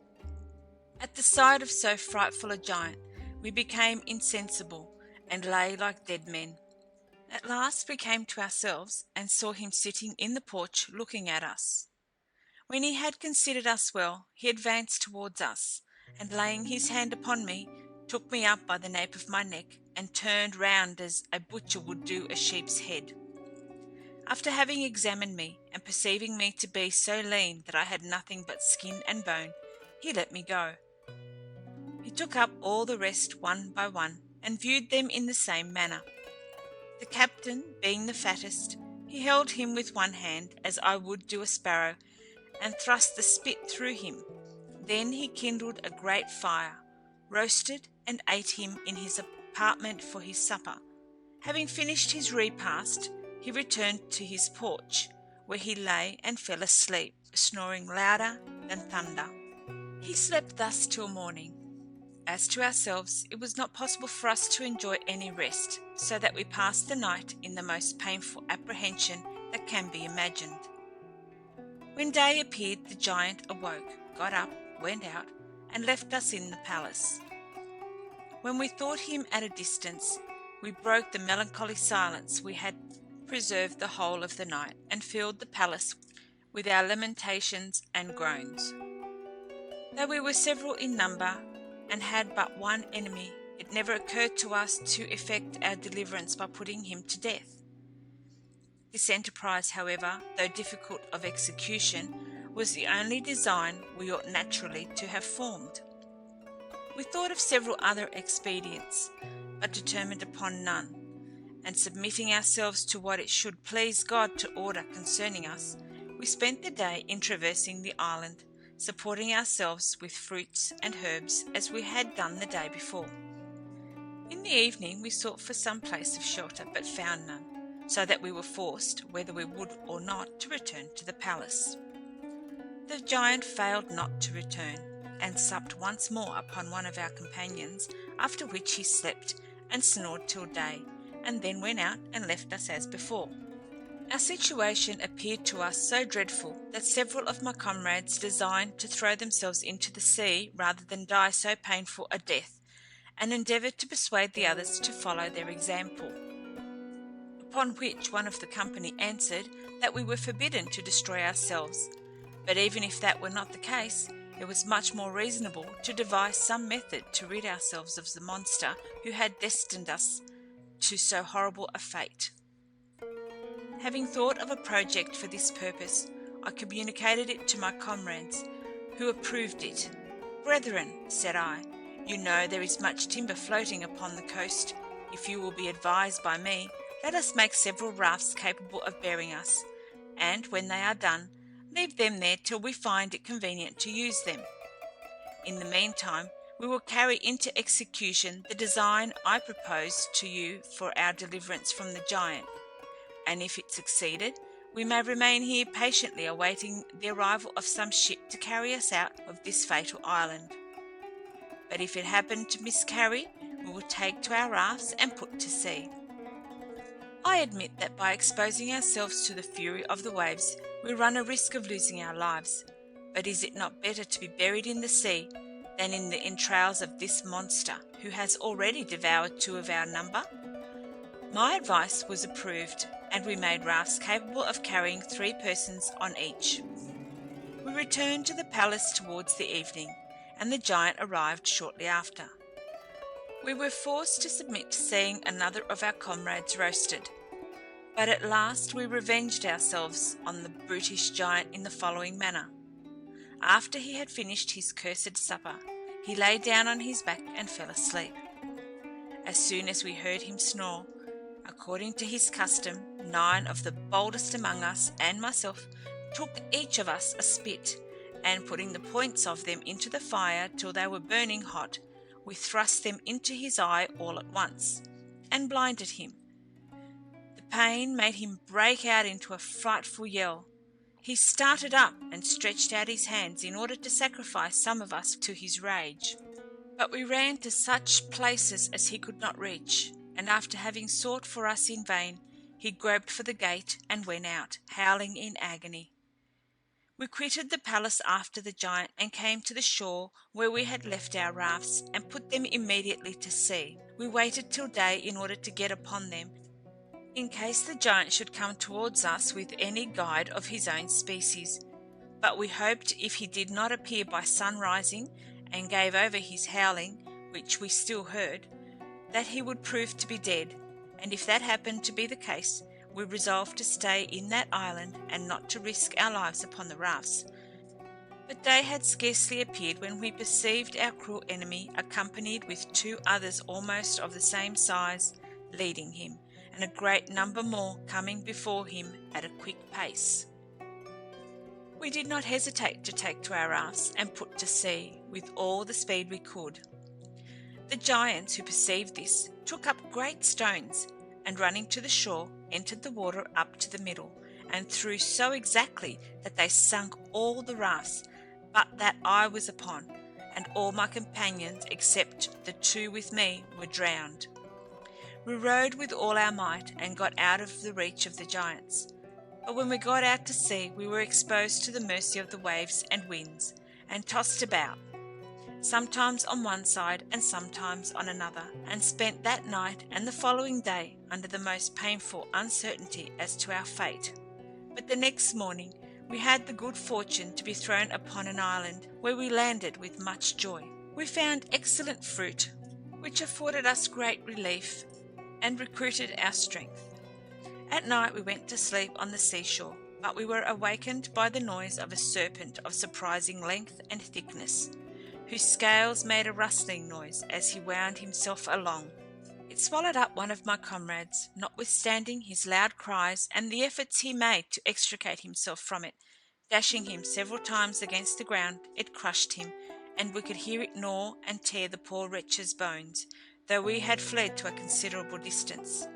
At the sight of so frightful a giant, we became insensible, and lay like dead men. At last we came to ourselves, and saw him sitting in the porch looking at us. When he had considered us well, he advanced towards us, and laying his hand upon me, took me up by the nape of my neck, and turned round as a butcher would do a sheep's head. After having examined me, and perceiving me to be so lean that I had nothing but skin and bone, he let me go. He took up all the rest one by one, and viewed them in the same manner. The captain, being the fattest, he held him with one hand, as I would do a sparrow, and thrust the spit through him. Then he kindled a great fire, roasted, and ate him in his apartment for his supper. Having finished his repast, he returned to his porch, where he lay and fell asleep, snoring louder than thunder. He slept thus till morning. As to ourselves, it was not possible for us to enjoy any rest, so that we passed the night in the most painful apprehension that can be imagined. When day appeared, the giant awoke, got up, went out, and left us in the palace. When we thought him at a distance, we broke the melancholy silence we had preserved the whole of the night, and filled the palace with our lamentations and groans. Though we were several in number, and had but one enemy, it never occurred to us to effect our deliverance by putting him to death. This enterprise, however, though difficult of execution, was the only design we ought naturally to have formed. We thought of several other expedients, but determined upon none, and submitting ourselves to what it should please God to order concerning us, we spent the day in traversing the island, supporting ourselves with fruits and herbs as we had done the day before. In the evening we sought for some place of shelter, but found none, so that we were forced, whether we would or not, to return to the palace. The giant failed not to return, and supped once more upon one of our companions, after which he slept and snored till day, and then went out and left us as before. Our situation appeared to us so dreadful that several of my comrades designed to throw themselves into the sea rather than die so painful a death, and endeavoured to persuade the others to follow their example. Upon which one of the company answered that we were forbidden to destroy ourselves, but even if that were not the case, it was much more reasonable to devise some method to rid ourselves of the monster who had destined us to so horrible a fate. Having thought of a project for this purpose, I communicated it to my comrades, who approved it. "Brethren," said I, "you know there is much timber floating upon the coast. If you will be advised by me, let us make several rafts capable of bearing us, and when they are done, leave them there till we find it convenient to use them. In the meantime, we will carry into execution the design I proposed to you for our deliverance from the giant, and if it succeeded, we may remain here patiently awaiting the arrival of some ship to carry us out of this fatal island. But if it happen to miscarry, we will take to our rafts and put to sea. I admit that by exposing ourselves to the fury of the waves, we run a risk of losing our lives, but is it not better to be buried in the sea than in the entrails of this monster, who has already devoured 2 of our number?" My advice was approved, and we made rafts capable of carrying 3 persons on each. We returned to the palace towards the evening, and the giant arrived shortly after. We were forced to submit to seeing another of our comrades roasted, but at last we revenged ourselves on the brutish giant in the following manner. After he had finished his cursed supper, he lay down on his back and fell asleep. As soon as we heard him snore, according to his custom, 9 of the boldest among us and myself took each of us a spit, and putting the points of them into the fire till they were burning hot, we thrust them into his eye all at once, and blinded him. The pain made him break out into a frightful yell. He started up and stretched out his hands in order to sacrifice some of us to his rage. But we ran to such places as he could not reach, and after having sought for us in vain, he groped for the gate and went out, howling in agony. We quitted the palace after the giant and came to the shore where we had left our rafts and put them immediately to sea. We waited till day in order to get upon them, in case the giant should come towards us with any guide of his own species. But we hoped if he did not appear by sun rising and gave over his howling, which we still heard, that he would prove to be dead, and if that happened to be the case, we resolved to stay in that island and not to risk our lives upon the rafts. But day had scarcely appeared when we perceived our cruel enemy accompanied with 2 others almost of the same size, leading him, and a great number more coming before him at a quick pace. We did not hesitate to take to our rafts and put to sea with all the speed we could. The giants, who perceived this, took up great stones, and running to the shore, entered the water up to the middle, and threw so exactly that they sunk all the rafts but that I was upon, and all my companions, except the 2 with me, were drowned. We rowed with all our might, and got out of the reach of the giants. But when we got out to sea, we were exposed to the mercy of the waves and winds, and tossed about, sometimes on one side and sometimes on another, and spent that night and the following day under the most painful uncertainty as to our fate. But the next morning we had the good fortune to be thrown upon an island, where we landed with much joy. We found excellent fruit, which afforded us great relief and recruited our strength. At night we went to sleep on the seashore, but we were awakened by the noise of a serpent of surprising length and thickness, whose scales made a rustling noise as he wound himself along. It swallowed up one of my comrades, notwithstanding his loud cries and the efforts he made to extricate himself from it. Dashing him several times against the ground, it crushed him, and we could hear it gnaw and tear the poor wretch's bones, though we had fled to a considerable distance.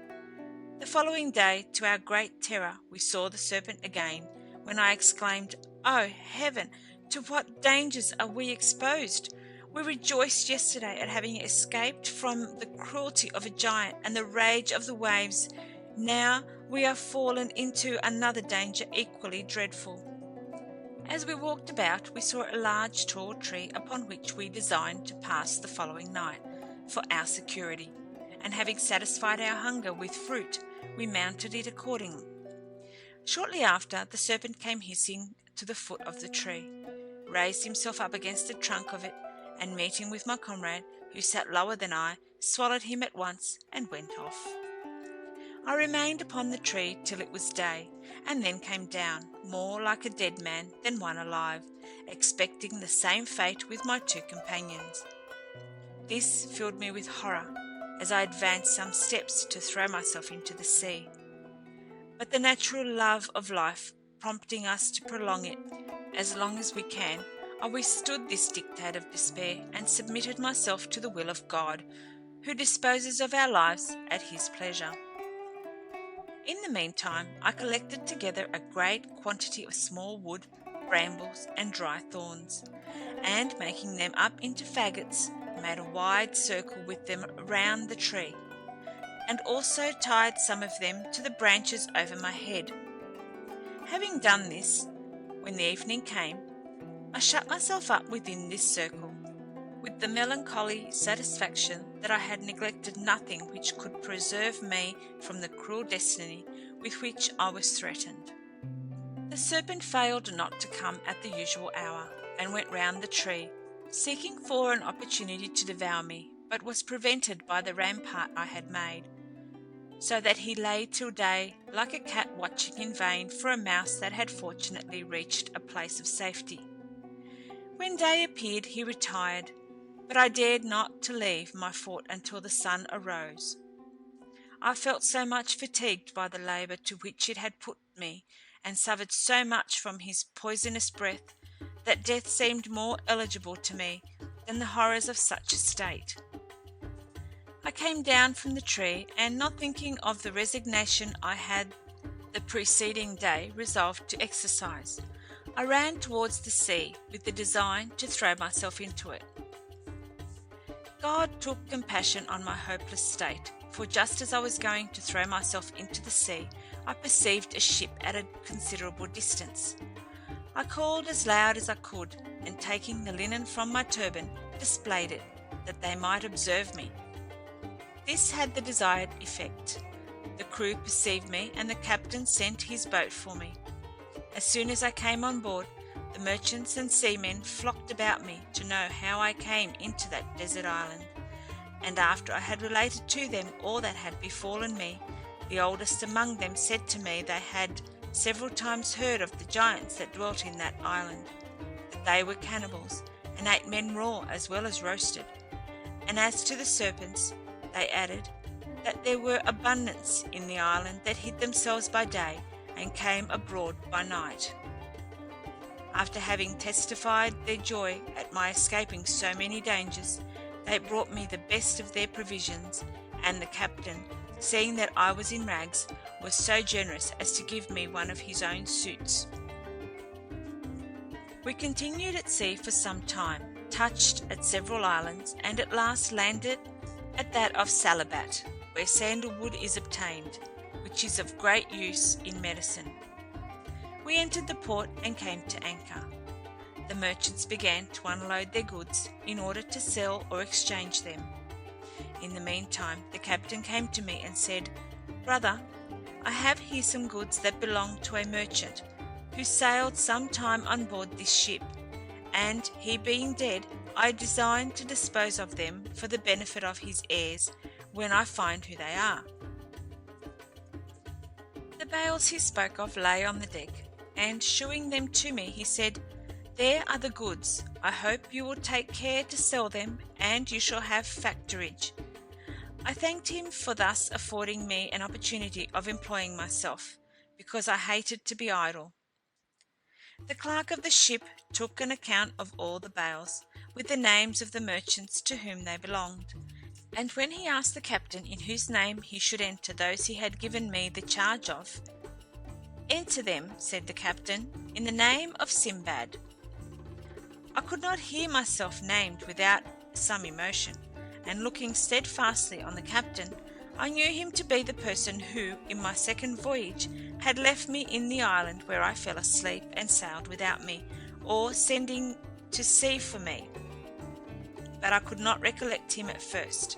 The following day, to our great terror, we saw the serpent again, when I exclaimed, "Oh, heaven! To what dangers are we exposed? We rejoiced yesterday at having escaped from the cruelty of a giant and the rage of the waves. Now we are fallen into another danger equally dreadful." As we walked about, we saw a large tall tree upon which we designed to pass the following night for our security, and having satisfied our hunger with fruit, we mounted it accordingly. Shortly after, the serpent came hissing to the foot of the tree, raised himself up against the trunk of it, and meeting with my comrade, who sat lower than I, swallowed him at once and went off. I remained upon the tree till it was day, and then came down, more like a dead man than one alive, expecting the same fate with my 2 companions. This filled me with horror, as I advanced some steps to throw myself into the sea. But the natural love of life prompting us to prolong it as long as we can, I withstood this dictate of despair and submitted myself to the will of God, who disposes of our lives at his pleasure. In the meantime, I collected together a great quantity of small wood, brambles, and dry thorns, and making them up into faggots, made a wide circle with them round the tree, and also tied some of them to the branches over my head. Having done this, when the evening came, I shut myself up within this circle, with the melancholy satisfaction that I had neglected nothing which could preserve me from the cruel destiny with which I was threatened. The serpent failed not to come at the usual hour, and went round the tree, seeking for an opportunity to devour me, but was prevented by the rampart I had made, so that he lay till day like a cat watching in vain for a mouse that had fortunately reached a place of safety. When day appeared he retired, but I dared not to leave my fort until the sun arose. I felt so much fatigued by the labour to which it had put me, and suffered so much from his poisonous breath, that death seemed more eligible to me than the horrors of such a state. I came down from the tree, and not thinking of the resignation I had the preceding day resolved to exercise, I ran towards the sea, with the design to throw myself into it. God took compassion on my hopeless state, for just as I was going to throw myself into the sea, I perceived a ship at a considerable distance. I called as loud as I could, and taking the linen from my turban, displayed it, that they might observe me. This had the desired effect. The crew perceived me, and the captain sent his boat for me. As soon as I came on board, the merchants and seamen flocked about me to know how I came into that desert island, and after I had related to them all that had befallen me, the oldest among them said to me they had several times heard of the giants that dwelt in that island, that they were cannibals, and ate men raw as well as roasted. And as to the serpents, they added that there were abundance in the island that hid themselves by day and came abroad by night. After having testified their joy at my escaping so many dangers, they brought me the best of their provisions, and the captain, seeing that I was in rags, was so generous as to give me one of his own suits. We continued at sea for some time, touched at several islands, and at last landed at that of Salabat, where sandalwood is obtained, which is of great use in medicine. We entered the port and came to anchor. The merchants began to unload their goods in order to sell or exchange them. In the meantime, the captain came to me and said, "Brother, I have here some goods that belong to a merchant, who sailed some time on board this ship, and he being dead, I design to dispose of them for the benefit of his heirs, when I find who they are." The bales he spoke of lay on the deck, and shewing them to me, he said, "There are the goods. I hope you will take care to sell them, and you shall have factorage." I thanked him for thus affording me an opportunity of employing myself, because I hated to be idle. The clerk of the ship took an account of all the bales, with the names of the merchants to whom they belonged, and when he asked the captain in whose name he should enter those he had given me the charge of, "Enter them," said the captain, "in the name of Sinbad." I could not hear myself named without some emotion, and looking steadfastly on the captain, I knew him to be the person who, in my second voyage, had left me in the island where I fell asleep and sailed without me, or sending to sea for me. But I could not recollect him at first.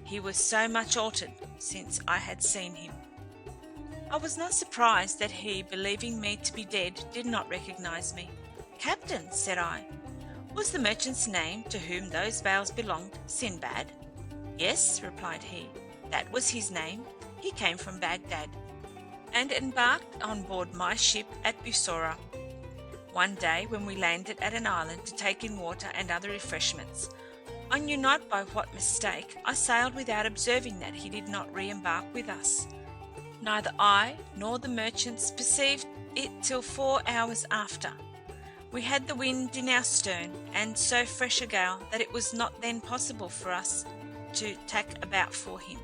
He was so much altered since I had seen him. I was not surprised that he, believing me to be dead, did not recognize me. "Captain," said I, "was the merchant's name to whom those bales belonged Sinbad?" "Yes," replied he, "that was his name. He came from Baghdad, and embarked on board my ship at Bussorah one day when we landed at an island to take in water and other refreshments. I knew not by what mistake I sailed without observing that he did not re-embark with us. Neither I nor the merchants perceived it till 4 hours after. We had the wind in our stern, and so fresh a gale that it was not then possible for us to tack about for him."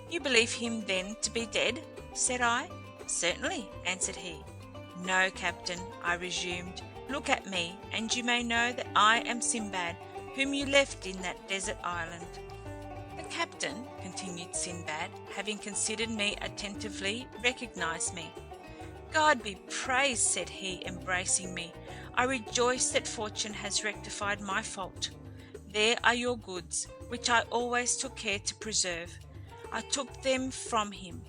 "You believe him then to be dead?" said I. "Certainly," answered he. "No, captain," I resumed, "look at me, and you may know that I am Sinbad, whom you left in that desert island." "The captain," continued Sinbad, having considered me attentively, recognized me. "God be praised," said he, embracing me. "I rejoice that fortune has rectified my fault. There are your goods, which I always took care to preserve. I took them from him,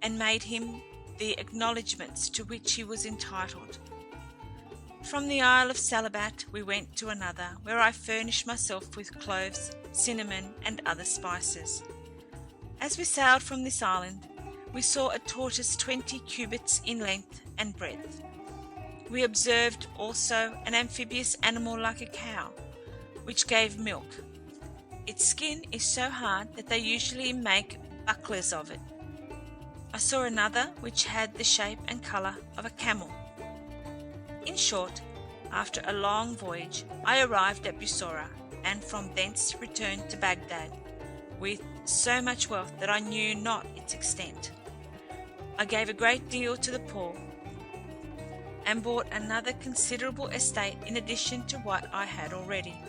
and made him the acknowledgments to which he was entitled. From the Isle of Salabat we went to another, where I furnished myself with cloves, cinnamon, and other spices. As we sailed from this island, we saw a tortoise 20 cubits in length and breadth. We observed also an amphibious animal like a cow, which gave milk. Its skin is so hard that they usually make bucklers of it. I saw another which had the shape and colour of a camel. In short, after a long voyage, I arrived at Bussorah, and from thence returned to Baghdad, with so much wealth that I knew not its extent. I gave a great deal to the poor, and bought another considerable estate in addition to what I had already.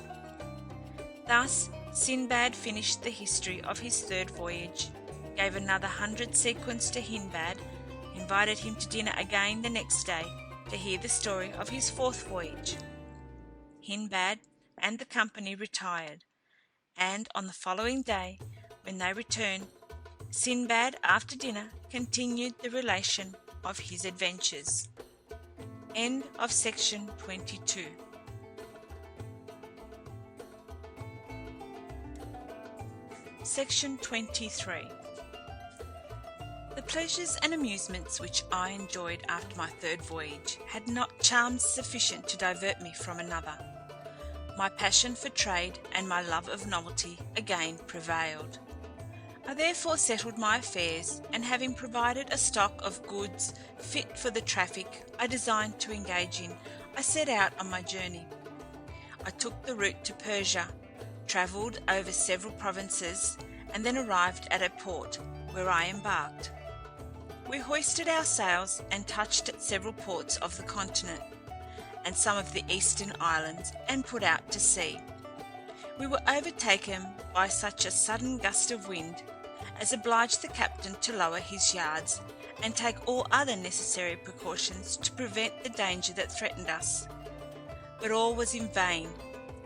Thus Sinbad finished the history of his third voyage, gave another 100 sequins to Hindbad, invited him to dinner again the next day to hear the story of his fourth voyage. Hindbad and the company retired, and on the following day, when they returned, Sinbad, after dinner, continued the relation of his adventures. End of section 22. Section 23. The pleasures and amusements which I enjoyed after my third voyage had not charms sufficient to divert me from another. My passion for trade and my love of novelty again prevailed. I therefore settled my affairs, and having provided a stock of goods fit for the traffic I designed to engage in, I set out on my journey. I took the route to Persia, travelled over several provinces, and then arrived at a port, where I embarked. We hoisted our sails and touched at several ports of the continent, and some of the eastern islands, and put out to sea. We were overtaken by such a sudden gust of wind as obliged the captain to lower his yards, and take all other necessary precautions to prevent the danger that threatened us. But all was in vain.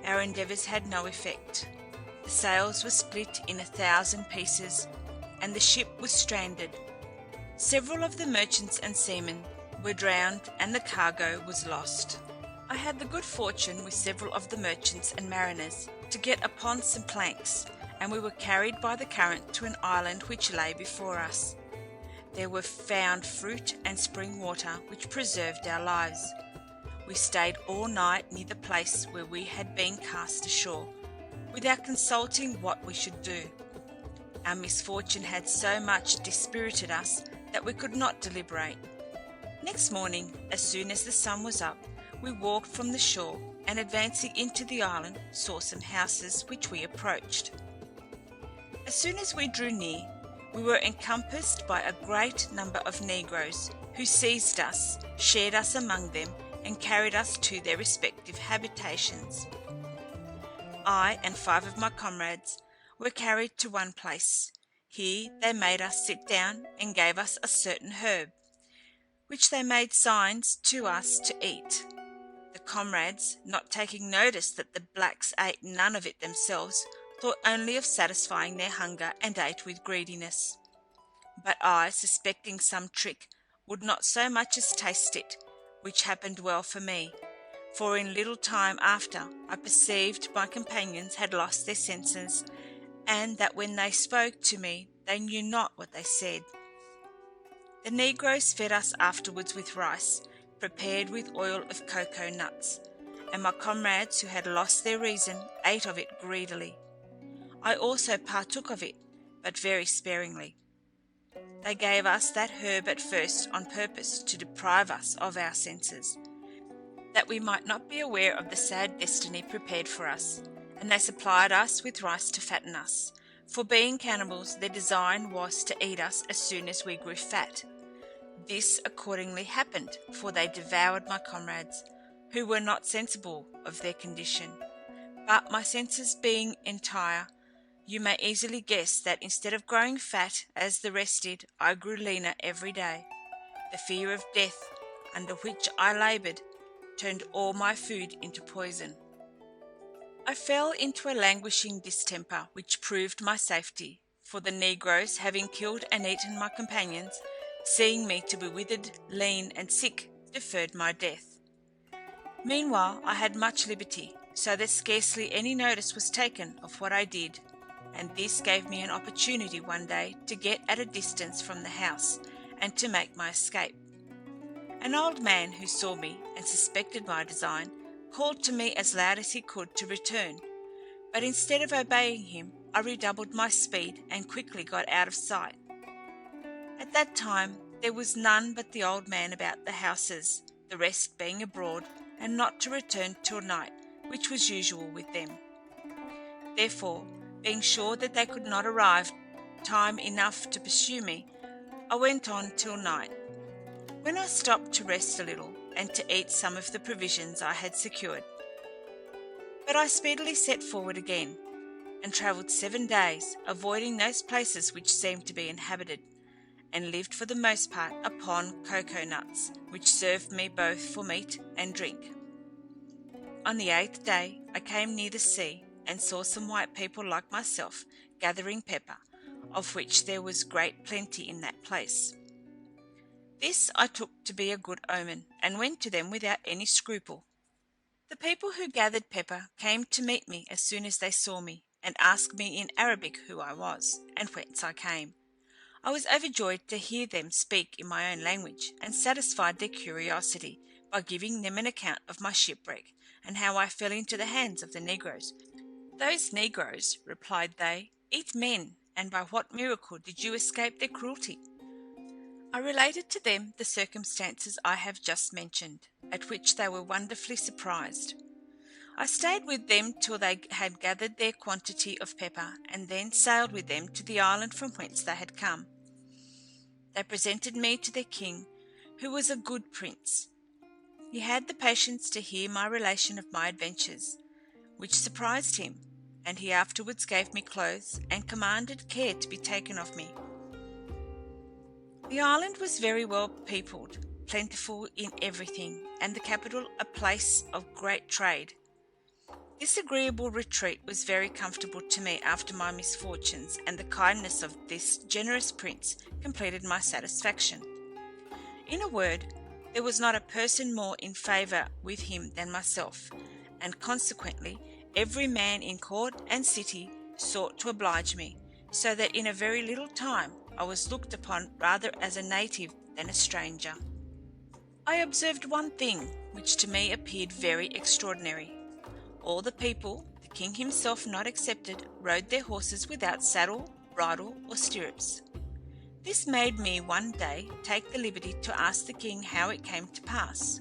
Our endeavours had no effect. The sails were split in 1,000 pieces, and the ship was stranded. Several of the merchants and seamen were drowned, and the cargo was lost. I had the good fortune, with several of the merchants and mariners, to get upon some planks, and we were carried by the current to an island which lay before us. There were found fruit and spring water, which preserved our lives. We stayed all night near the place where we had been cast ashore, without consulting what we should do. Our misfortune had so much dispirited us that we could not deliberate. Next morning, as soon as the sun was up, we walked from the shore, and advancing into the island, saw some houses which we approached. As soon as we drew near, we were encompassed by a great number of negroes, who seized us, shared us among them, and carried us to their respective habitations. I and 5 of my comrades were carried to one place. Here they made us sit down, and gave us a certain herb, which they made signs to us to eat. The comrades, not taking notice that the blacks ate none of it themselves, thought only of satisfying their hunger, and ate with greediness. But I, suspecting some trick, would not so much as taste it, which happened well for me, for in little time after I perceived my companions had lost their senses, and that when they spoke to me they knew not what they said. The negroes fed us afterwards with rice, prepared with oil of cocoa nuts, and my comrades, who had lost their reason, ate of it greedily. I also partook of it, but very sparingly. They gave us that herb at first on purpose to deprive us of our senses, that we might not be aware of the sad destiny prepared for us, and they supplied us with rice to fatten us, for being cannibals their design was to eat us as soon as we grew fat. This accordingly happened, for they devoured my comrades, who were not sensible of their condition. But my senses being entire, you may easily guess that instead of growing fat as the rest did, I grew leaner every day. The fear of death, under which I laboured, turned all my food into poison. I fell into a languishing distemper, which proved my safety, for the negroes, having killed and eaten my companions, seeing me to be withered, lean, and sick, deferred my death. Meanwhile I had much liberty, so that scarcely any notice was taken of what I did, and this gave me an opportunity one day to get at a distance from the house, and to make my escape. An old man who saw me, and suspected my design, called to me as loud as he could to return, but instead of obeying him, I redoubled my speed, and quickly got out of sight. At that time there was none but the old man about the houses, the rest being abroad, and not to return till night, which was usual with them. Therefore, being sure that they could not arrive time enough to pursue me, I went on till night, when I stopped to rest a little, and to eat some of the provisions I had secured. But I speedily set forward again, and travelled 7 days, avoiding those places which seemed to be inhabited, and lived for the most part upon cocoa nuts, which served me both for meat and drink. On the 8th day I came near the sea, and saw some white people like myself gathering pepper, of which there was great plenty in that place. This I took to be a good omen, and went to them without any scruple. The people who gathered pepper came to meet me as soon as they saw me, and asked me in Arabic who I was, and whence I came. I was overjoyed to hear them speak in my own language, and satisfied their curiosity by giving them an account of my shipwreck, and how I fell into the hands of the negroes. "Those negroes," replied they, "eat men, and by what miracle did you escape their cruelty?" I related to them the circumstances I have just mentioned, at which they were wonderfully surprised. I stayed with them till they had gathered their quantity of pepper, and then sailed with them to the island from whence they had come. They presented me to their king, who was a good prince. He had the patience to hear my relation of my adventures, which surprised him, and he afterwards gave me clothes, and commanded care to be taken of me. The island was very well peopled, plentiful in everything, and the capital a place of great trade. This agreeable retreat was very comfortable to me after my misfortunes, and the kindness of this generous prince completed my satisfaction. In a word, there was not a person more in favour with him than myself, and consequently every man in court and city sought to oblige me, so that in a very little time I was looked upon rather as a native than a stranger. I observed one thing which to me appeared very extraordinary. All the people, the king himself not excepted, rode their horses without saddle, bridle, or stirrups. This made me one day take the liberty to ask the king how it came to pass.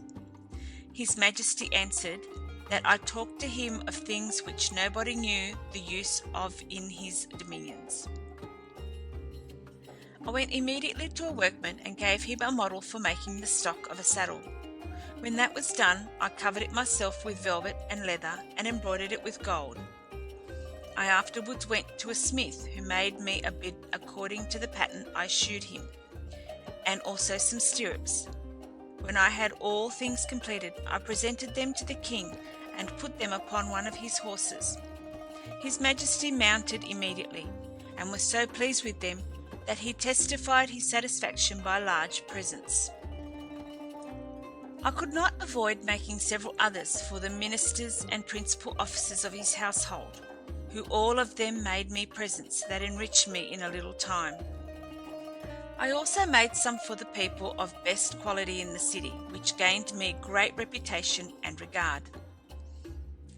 His Majesty answered that I talked to him of things which nobody knew the use of in his dominions. I went immediately to a workman and gave him a model for making the stock of a saddle. When that was done, I covered it myself with velvet and leather, and embroidered it with gold. I afterwards went to a smith, who made me a bit according to the pattern I shewed him, and also some stirrups. When I had all things completed, I presented them to the king, and put them upon one of his horses. His Majesty mounted immediately, and was so pleased with them that he testified his satisfaction by large presents. I could not avoid making several others for the ministers and principal officers of his household, who all of them made me presents that enriched me in a little time. I also made some for the people of best quality in the city, which gained me great reputation and regard.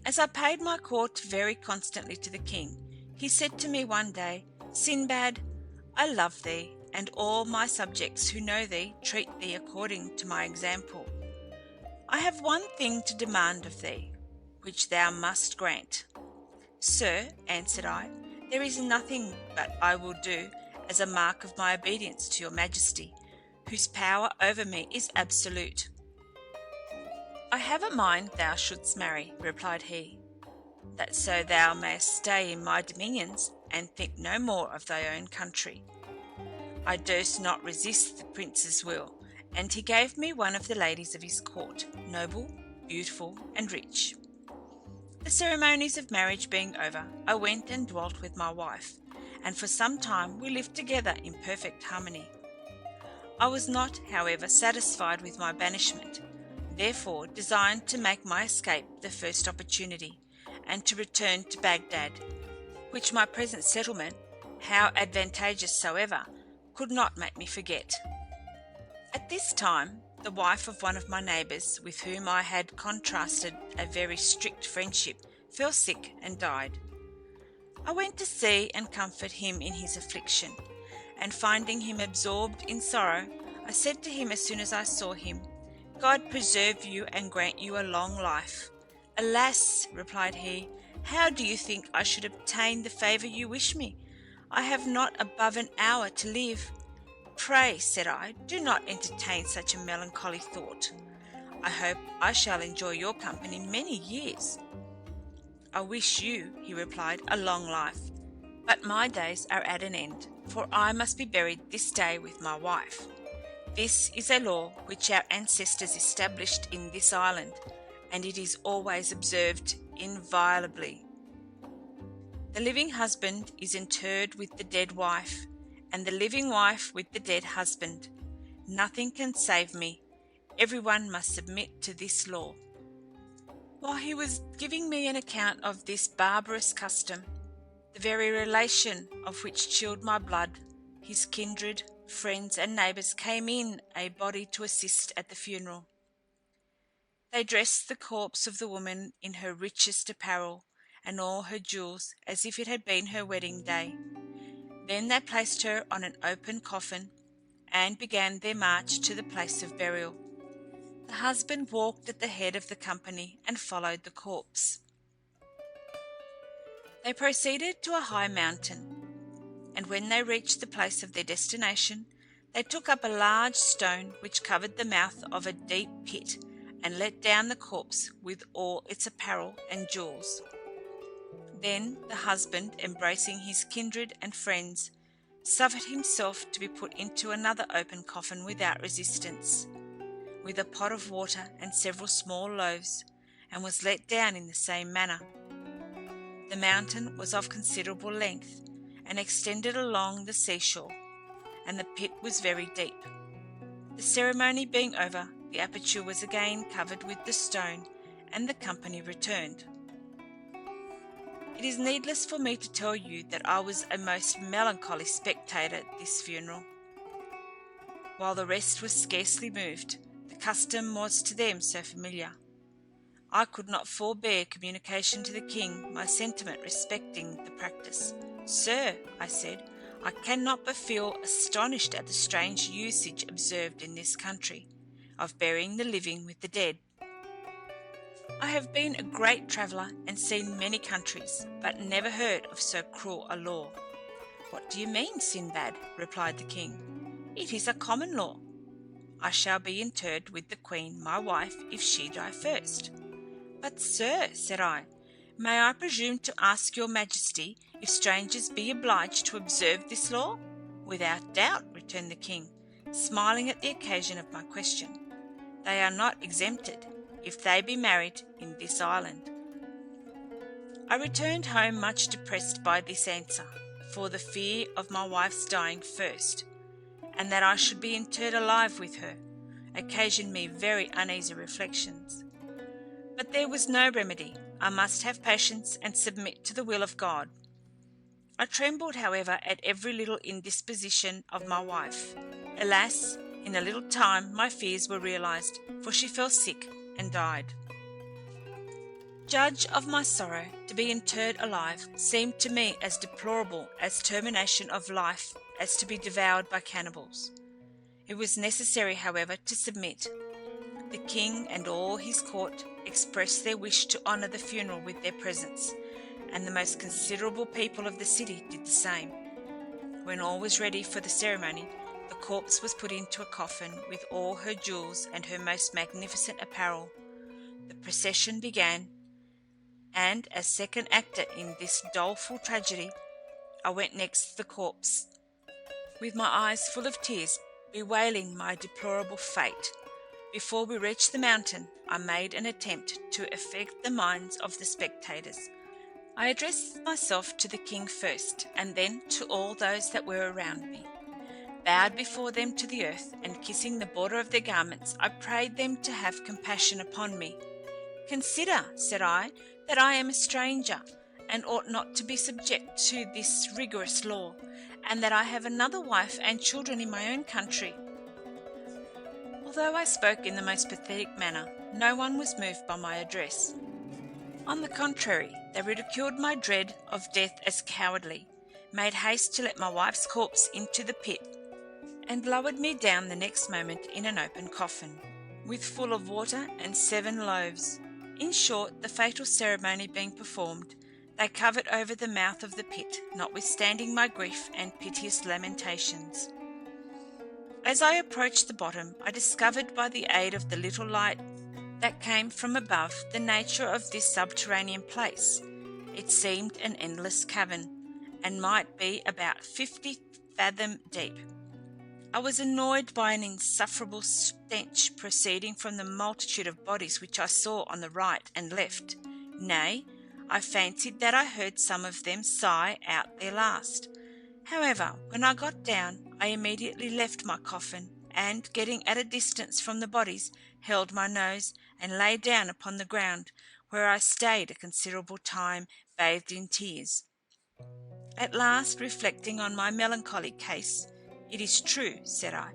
As I paid my court very constantly to the king, he said to me one day, "Sinbad, I love thee, and all my subjects who know thee treat thee according to my example. I have one thing to demand of thee, which thou must grant." "Sir," answered I, "there is nothing but I will do as a mark of my obedience to your Majesty, whose power over me is absolute." "I have a mind thou shouldst marry," replied he, "that so thou mayest stay in my dominions, and think no more of thy own country." I durst not resist the prince's will, and he gave me one of the ladies of his court, noble, beautiful, and rich. The ceremonies of marriage being over, I went and dwelt with my wife, and for some time we lived together in perfect harmony. I was not, however, satisfied with my banishment, therefore designed to make my escape the first opportunity, and to return to Baghdad, which my present settlement, how advantageous soever, could not make me forget. At this time, the wife of one of my neighbours, with whom I had contrasted a very strict friendship, fell sick and died. I went to see and comfort him in his affliction, and finding him absorbed in sorrow, I said to him as soon as I saw him, "God preserve you and grant you a long life." "Alas," replied he, "how do you think I should obtain the favour you wish me? I have not above an hour to live." "Pray," said I, "do not entertain such a melancholy thought. I hope I shall enjoy your company many years." "I wish you," he replied, "a long life, but my days are at an end, for I must be buried this day with my wife. This is a law which our ancestors established in this island, and it is always observed inviolably. The living husband is interred with the dead wife, and the living wife with the dead husband. Nothing can save me. Everyone must submit to this law." While he was giving me an account of this barbarous custom, the very relation of which chilled my blood, his kindred, friends, and neighbours came in a body to assist at the funeral. They dressed the corpse of the woman in her richest apparel, and all her jewels, as if it had been her wedding day. Then they placed her on an open coffin, and began their march to the place of burial. The husband walked at the head of the company, and followed the corpse. They proceeded to a high mountain, and when they reached the place of their destination, they took up a large stone which covered the mouth of a deep pit, and let down the corpse with all its apparel and jewels. Then the husband, embracing his kindred and friends, suffered himself to be put into another open coffin without resistance, with a pot of water and several small loaves, and was let down in the same manner. The mountain was of considerable length, and extended along the seashore, and the pit was very deep. The ceremony being over, the aperture was again covered with the stone, and the company returned. It is needless for me to tell you that I was a most melancholy spectator at this funeral. While the rest was scarcely moved, the custom was to them so familiar. I could not forbear communication to the king my sentiment respecting the practice. "Sir," I said, "I cannot but feel astonished at the strange usage observed in this country, of burying the living with the dead. I have been a great traveller and seen many countries, but never heard of so cruel a law." "What do you mean, Sinbad?" replied the king. "It is a common law. I shall be interred with the queen, my wife, if she die first." "But, sir," said I, "may I presume to ask your majesty if strangers be obliged to observe this law?" "Without doubt," returned the king, smiling at the occasion of my question. "They are not exempted, if they be married in this island." I returned home much depressed by this answer, for the fear of my wife's dying first, and that I should be interred alive with her, occasioned me very uneasy reflections. But there was no remedy. I must have patience and submit to the will of God. I trembled, however, at every little indisposition of my wife. Alas, in a little time my fears were realized, for she fell sick and died. Judge of my sorrow. To be interred alive seemed to me as deplorable as termination of life as to be devoured by cannibals. It was necessary, however, to submit. The king and all his court expressed their wish to honour the funeral with their presence, and the most considerable people of the city did the same. When all was ready for the ceremony, the corpse was put into a coffin with all her jewels and her most magnificent apparel. The procession began, and as second actor in this doleful tragedy, I went next to the corpse, with my eyes full of tears, bewailing my deplorable fate, Before we reached the mountain, I made an attempt to affect the minds of the spectators. I addressed myself to the king first, and then to all those that were around me. Bowed before them to the earth, and kissing the border of their garments, I prayed them to have compassion upon me. Consider, said I, that I am a stranger, and ought not to be subject to this rigorous law, and that I have another wife and children in my own country. Although I spoke in the most pathetic manner, no one was moved by my address. On the contrary, they ridiculed my dread of death as cowardly, made haste to let my wife's corpse into the pit, and lowered me down the next moment in an open coffin, with full of water and 7 loaves. In short, the fatal ceremony being performed, they covered over the mouth of the pit, notwithstanding my grief and piteous lamentations. As I approached the bottom, I discovered by the aid of the little light that came from above the nature of this subterranean place. It seemed an endless cavern, and might be about 50 fathom deep. I was annoyed by an insufferable stench proceeding from the multitude of bodies which I saw on the right and left. Nay, I fancied that I heard some of them sigh out their last. However, when I got down, I immediately left my coffin, and, getting at a distance from the bodies, held my nose, and lay down upon the ground, where I stayed a considerable time, bathed in tears. At last, reflecting on my melancholy case, "It is true," said I,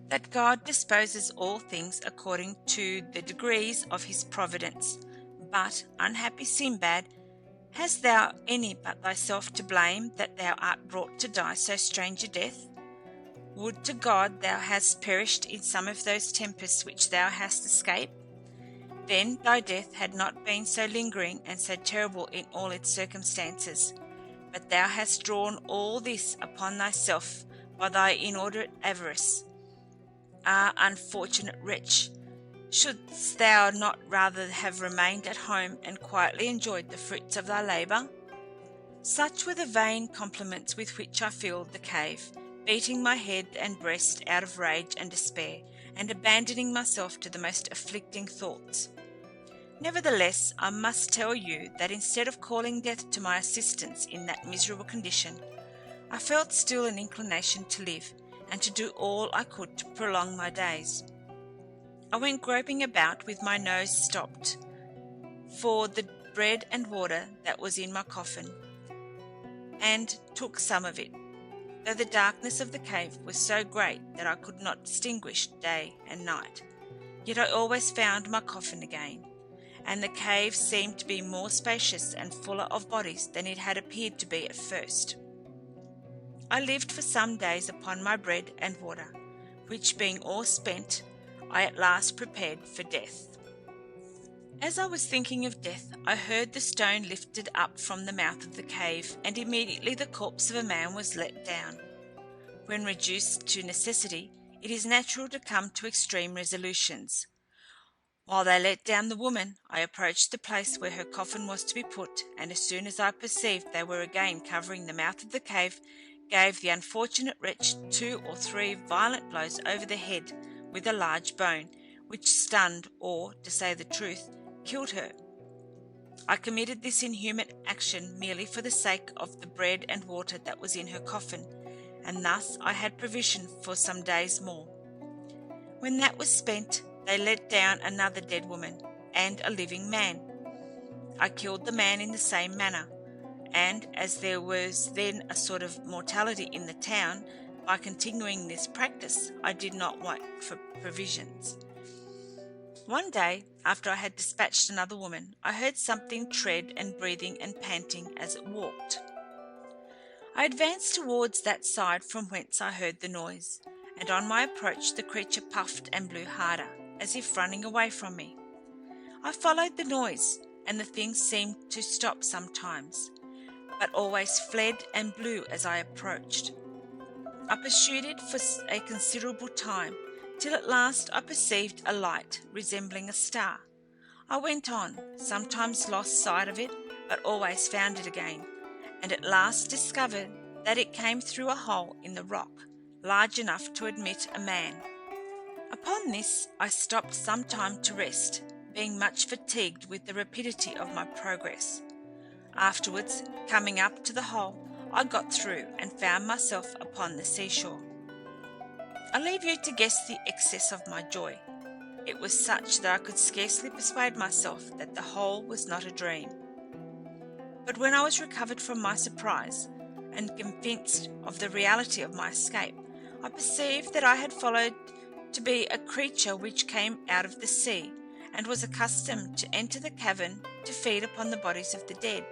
"that God disposes all things according to the degrees of his providence. But, unhappy Sinbad, hast thou any but thyself to blame that thou art brought to die so strange a death? Would to God thou hadst perished in some of those tempests which thou hast escaped. Then thy death had not been so lingering and so terrible in all its circumstances. But thou hast drawn all this upon thyself by thy inordinate avarice. Ah, unfortunate wretch! Shouldst thou not rather have remained at home and quietly enjoyed the fruits of thy labour?" Such were the vain compliments with which I filled the cave, beating my head and breast out of rage and despair, and abandoning myself to the most afflicting thoughts. Nevertheless, I must tell you that instead of calling death to my assistance in that miserable condition, I felt still an inclination to live, and to do all I could to prolong my days. I went groping about with my nose stopped for the bread and water that was in my coffin, and took some of it, though the darkness of the cave was so great that I could not distinguish day and night. Yet I always found my coffin again, and the cave seemed to be more spacious and fuller of bodies than it had appeared to be at first. I lived for some days upon my bread and water, which being all spent, I at last prepared for death. As I was thinking of death, I heard the stone lifted up from the mouth of the cave, and immediately the corpse of a man was let down. When reduced to necessity, it is natural to come to extreme resolutions. While they let down the woman, I approached the place where her coffin was to be put, and as soon as I perceived they were again covering the mouth of the cave, gave the unfortunate wretch 2 or 3 violent blows over the head with a large bone, which stunned, or, to say the truth, killed her. I committed this inhuman action merely for the sake of the bread and water that was in her coffin, and thus I had provision for some days more. When that was spent, they let down another dead woman and a living man. I killed the man in the same manner, and as there was then a sort of mortality in the town, by continuing this practice, I did not want for provisions. One day, after I had dispatched another woman, I heard something tread and breathing and panting as it walked. I advanced towards that side from whence I heard the noise, and on my approach the creature puffed and blew harder, as if running away from me. I followed the noise, and the thing seemed to stop sometimes, but always fled and blew as I approached. I pursued it for a considerable time, till at last I perceived a light resembling a star. I went on, sometimes lost sight of it, but always found it again, and at last discovered that it came through a hole in the rock, large enough to admit a man. Upon this, I stopped some time to rest, being much fatigued with the rapidity of my progress. Afterwards, coming up to the hole, I got through and found myself upon the seashore. I leave you to guess the excess of my joy. It was such that I could scarcely persuade myself that the whole was not a dream. But when I was recovered from my surprise, and convinced of the reality of my escape, I perceived that I had followed to be a creature which came out of the sea, and was accustomed to enter the cavern to feed upon the bodies of the dead.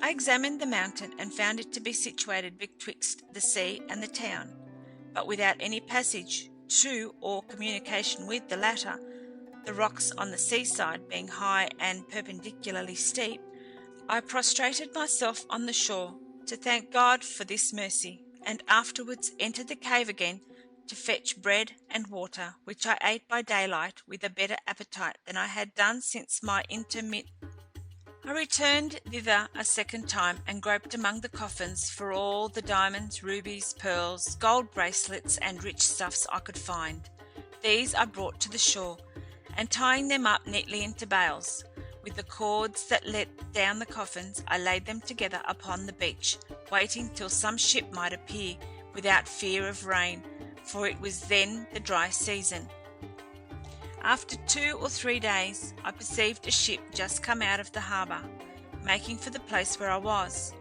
I examined the mountain and found it to be situated betwixt the sea and the town, but without any passage to or communication with the latter, the rocks on the seaside being high and perpendicularly steep. I prostrated myself on the shore to thank God for this mercy, and afterwards entered the cave again to fetch bread and water, which I ate by daylight with a better appetite than I had done since my intermit. I returned thither a second time, and groped among the coffins for all the diamonds, rubies, pearls, gold bracelets, and rich stuffs I could find. These I brought to the shore, and tying them up neatly into bales, with the cords that let down the coffins, I laid them together upon the beach, waiting till some ship might appear, without fear of rain, for it was then the dry season. After 2 or 3 days, I perceived a ship just come out of the harbour, making for the place where I was.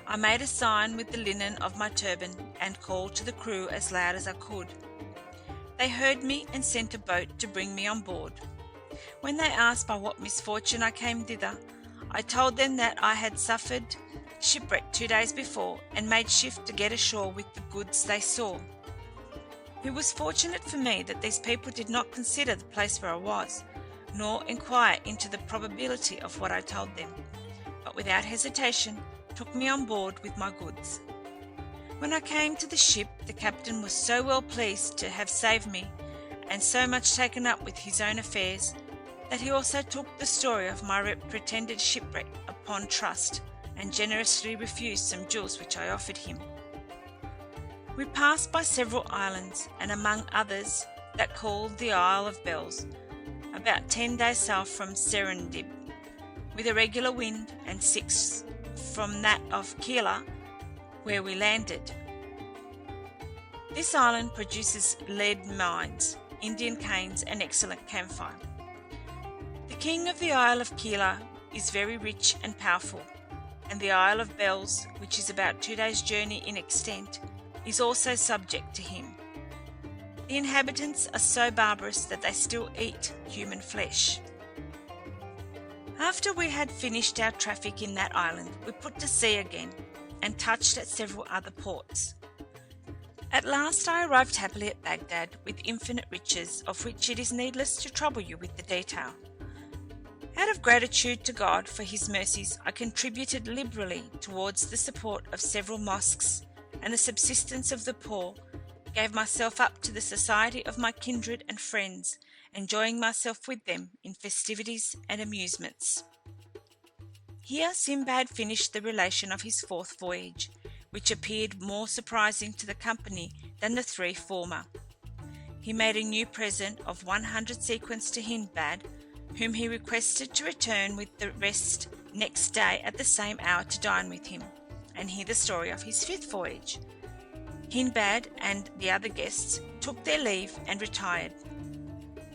I made a sign with the linen of my turban, and called to the crew as loud as I could. They heard me and sent a boat to bring me on board. When they asked by what misfortune I came thither, I told them that I had suffered shipwreck 2 days before, and made shift to get ashore with the goods they saw. It was fortunate for me that these people did not consider the place where I was, nor inquire into the probability of what I told them, but without hesitation took me on board with my goods. When I came to the ship, the captain was so well pleased to have saved me, and so much taken up with his own affairs, that he also took the story of my pretended shipwreck upon trust, and generously refused some jewels which I offered him. We passed by several islands, and among others that called the Isle of Bells, about 10 days' sail from Serendib, with a regular wind, and 6 from that of Keelah, where we landed. This island produces lead mines, Indian canes, and excellent camphor. The king of the Isle of Keelah is very rich and powerful, and the Isle of Bells, which is about 2 days' journey in extent, is also subject to him. The inhabitants are so barbarous that they still eat human flesh. After we had finished our traffic in that island, we put to sea again, and touched at several other ports. At last I arrived happily at Baghdad, with infinite riches, of which it is needless to trouble you with the detail. Out of gratitude to God for his mercies, I contributed liberally towards the support of several mosques and the subsistence of the poor, gave myself up to the society of my kindred and friends, enjoying myself with them in festivities and amusements. Here Sinbad finished the relation of his fourth voyage, which appeared more surprising to the company than the 3 former. He made a new present of 100 sequins to Hindbad, whom he requested to return with the rest next day at the same hour to dine with him, and hear the story of his 5th voyage. Hindbad and the other guests took their leave and retired.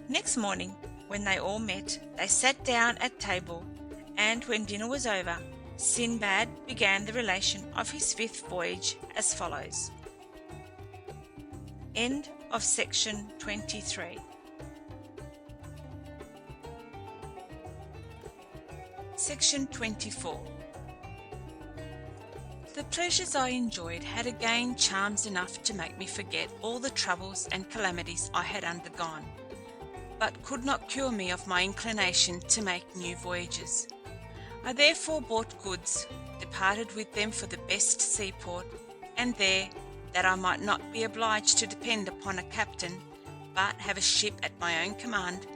Next morning, when they all met, they sat down at table, and when dinner was over, Sinbad began the relation of his 5th voyage as follows. End of section 23. Section 24. The pleasures I enjoyed had again charms enough to make me forget all the troubles and calamities I had undergone, but could not cure me of my inclination to make new voyages. I therefore bought goods, departed with them for the best seaport, and there, that I might not be obliged to depend upon a captain, but have a ship at my own command,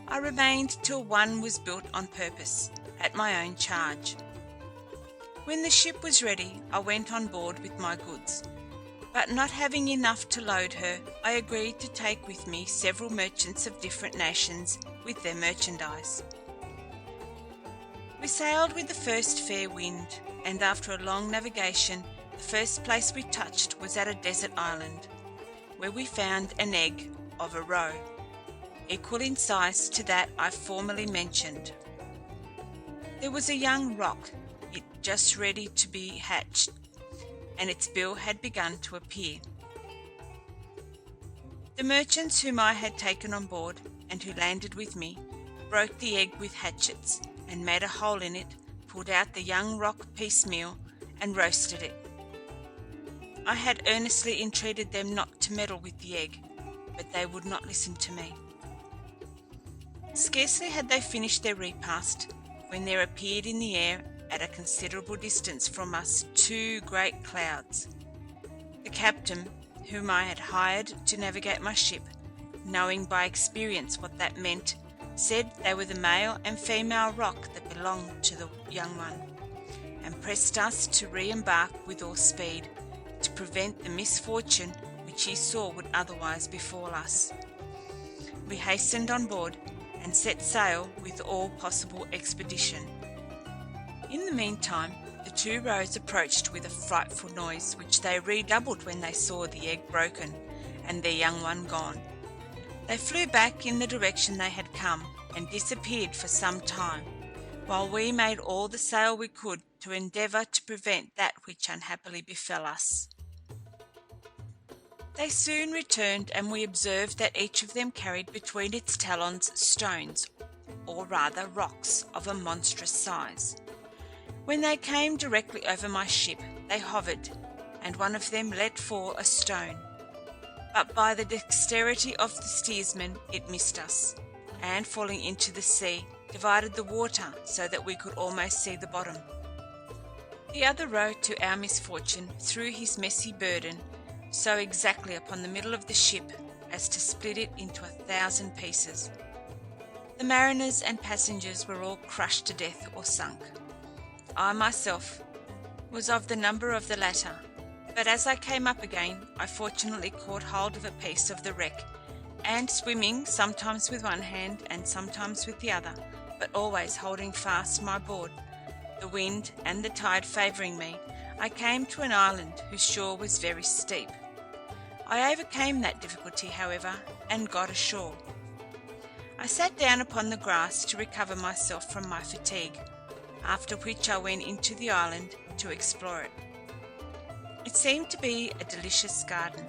I remained till one was built on purpose, at my own charge. When the ship was ready, I went on board with my goods, But not having enough to load her, I agreed to take with me several merchants of different nations with their merchandise. We sailed with the first fair wind, and after a long navigation, the first place we touched was at a desert island, where we found an egg of a roe, equal in size to that I formerly mentioned. There was a young roc, it just ready to be hatched, and its bill had begun to appear. The merchants whom I had taken on board, and who landed with me, broke the egg with hatchets, and made a hole in it, pulled out the young roc piecemeal, and roasted it. I had earnestly entreated them not to meddle with the egg, but they would not listen to me. Scarcely had they finished their repast, when there appeared in the air, at a considerable distance from us, 2 great clouds. The captain, whom I had hired to navigate my ship, knowing by experience what that meant, said they were the male and female roc that belonged to the young one, and pressed us to re-embark with all speed, to prevent the misfortune which he saw would otherwise befall us. We hastened on board, and set sail with all possible expedition. In the meantime, the 2 roes approached with a frightful noise, which they redoubled when they saw the egg broken, and their young one gone. They flew back in the direction they had come, and disappeared for some time, while we made all the sail we could to endeavour to prevent that which unhappily befell us. They soon returned, and we observed that each of them carried between its talons stones, or rather rocks, of a monstrous size. When they came directly over my ship, they hovered, and one of them let fall a stone. But by the dexterity of the steersman it missed us, and falling into the sea, divided the water so that we could almost see the bottom. The other roe, to our misfortune, threw his messy burden so exactly upon the middle of the ship as to split it into 1,000 pieces. The mariners and passengers were all crushed to death or sunk. I myself was of the number of the latter, but as I came up again, I fortunately caught hold of a piece of the wreck, and swimming, sometimes with one hand and sometimes with the other, but always holding fast my board, the wind and the tide favouring me, I came to an island whose shore was very steep. I overcame that difficulty, however, and got ashore. I sat down upon the grass to recover myself from my fatigue, after which I went into the island to explore it. It seemed to be a delicious garden.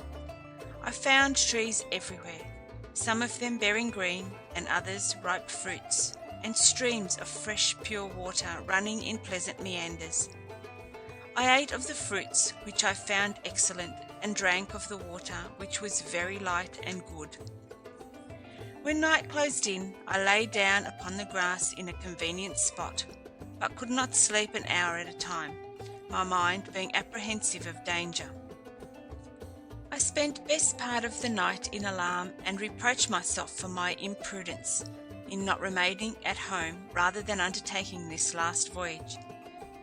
I found trees everywhere, some of them bearing green and others ripe fruits, and streams of fresh pure water running in pleasant meanders. I ate of the fruits, which I found excellent, and drank of the water, which was very light and good. When night closed in, I lay down upon the grass in a convenient spot, but could not sleep an hour at a time, my mind being apprehensive of danger. I spent best part of the night in alarm, and reproached myself for my imprudence in not remaining at home rather than undertaking this last voyage.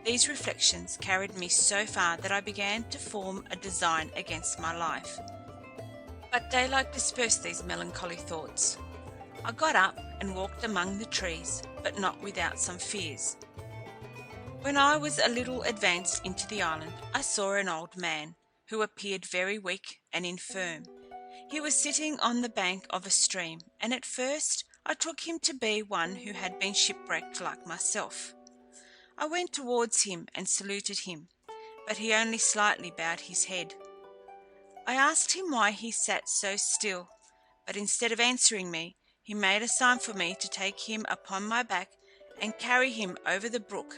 These reflections carried me so far that I began to form a design against my life. But daylight dispersed these melancholy thoughts. I got up and walked among the trees, but not without some fears. When I was a little advanced into the island, I saw an old man, who appeared very weak and infirm. He was sitting on the bank of a stream, and at first I took him to be one who had been shipwrecked like myself. I went towards him and saluted him, but he only slightly bowed his head. I asked him why he sat so still, but instead of answering me, he made a sign for me to take him upon my back and carry him over the brook,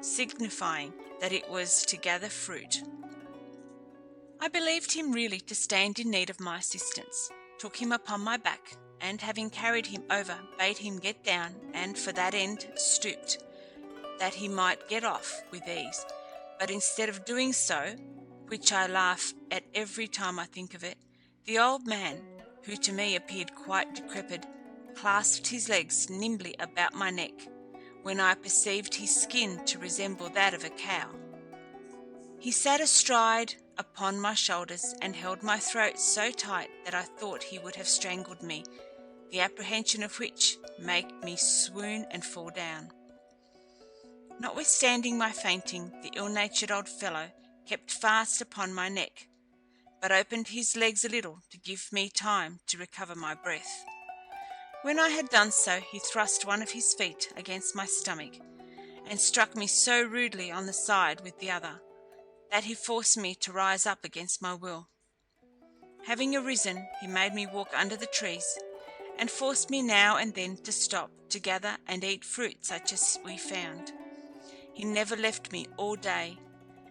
signifying that it was to gather fruit. I believed him really to stand in need of my assistance, took him upon my back, and having carried him over, bade him get down, and for that end stooped, that he might get off with ease. But instead of doing so, which I laugh at every time I think of it, the old man, who to me appeared quite decrepit, clasped his legs nimbly about my neck, when I perceived his skin to resemble that of a cow. He sat astride upon my shoulders and held my throat so tight that I thought he would have strangled me, the apprehension of which made me swoon and fall down. Notwithstanding my fainting, the ill-natured old fellow kept fast upon my neck, but opened his legs a little to give me time to recover my breath. When I had done so, he thrust one of his feet against my stomach, and struck me so rudely on the side with the other, that he forced me to rise up against my will. Having arisen, he made me walk under the trees, and forced me now and then to stop, to gather and eat fruit such as we found. He never left me all day,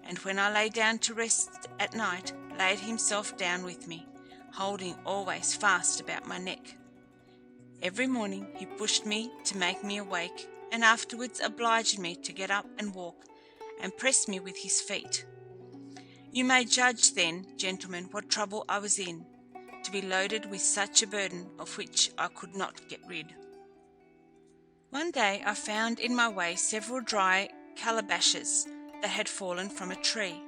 and when I lay down to rest at night, laid himself down with me, holding always fast about my neck. Every morning he pushed me to make me awake, and afterwards obliged me to get up and walk, and pressed me with his feet. You may judge then, gentlemen, what trouble I was in, to be loaded with such a burden of which I could not get rid. One day I found in my way several dry calabashes that had fallen from a tree.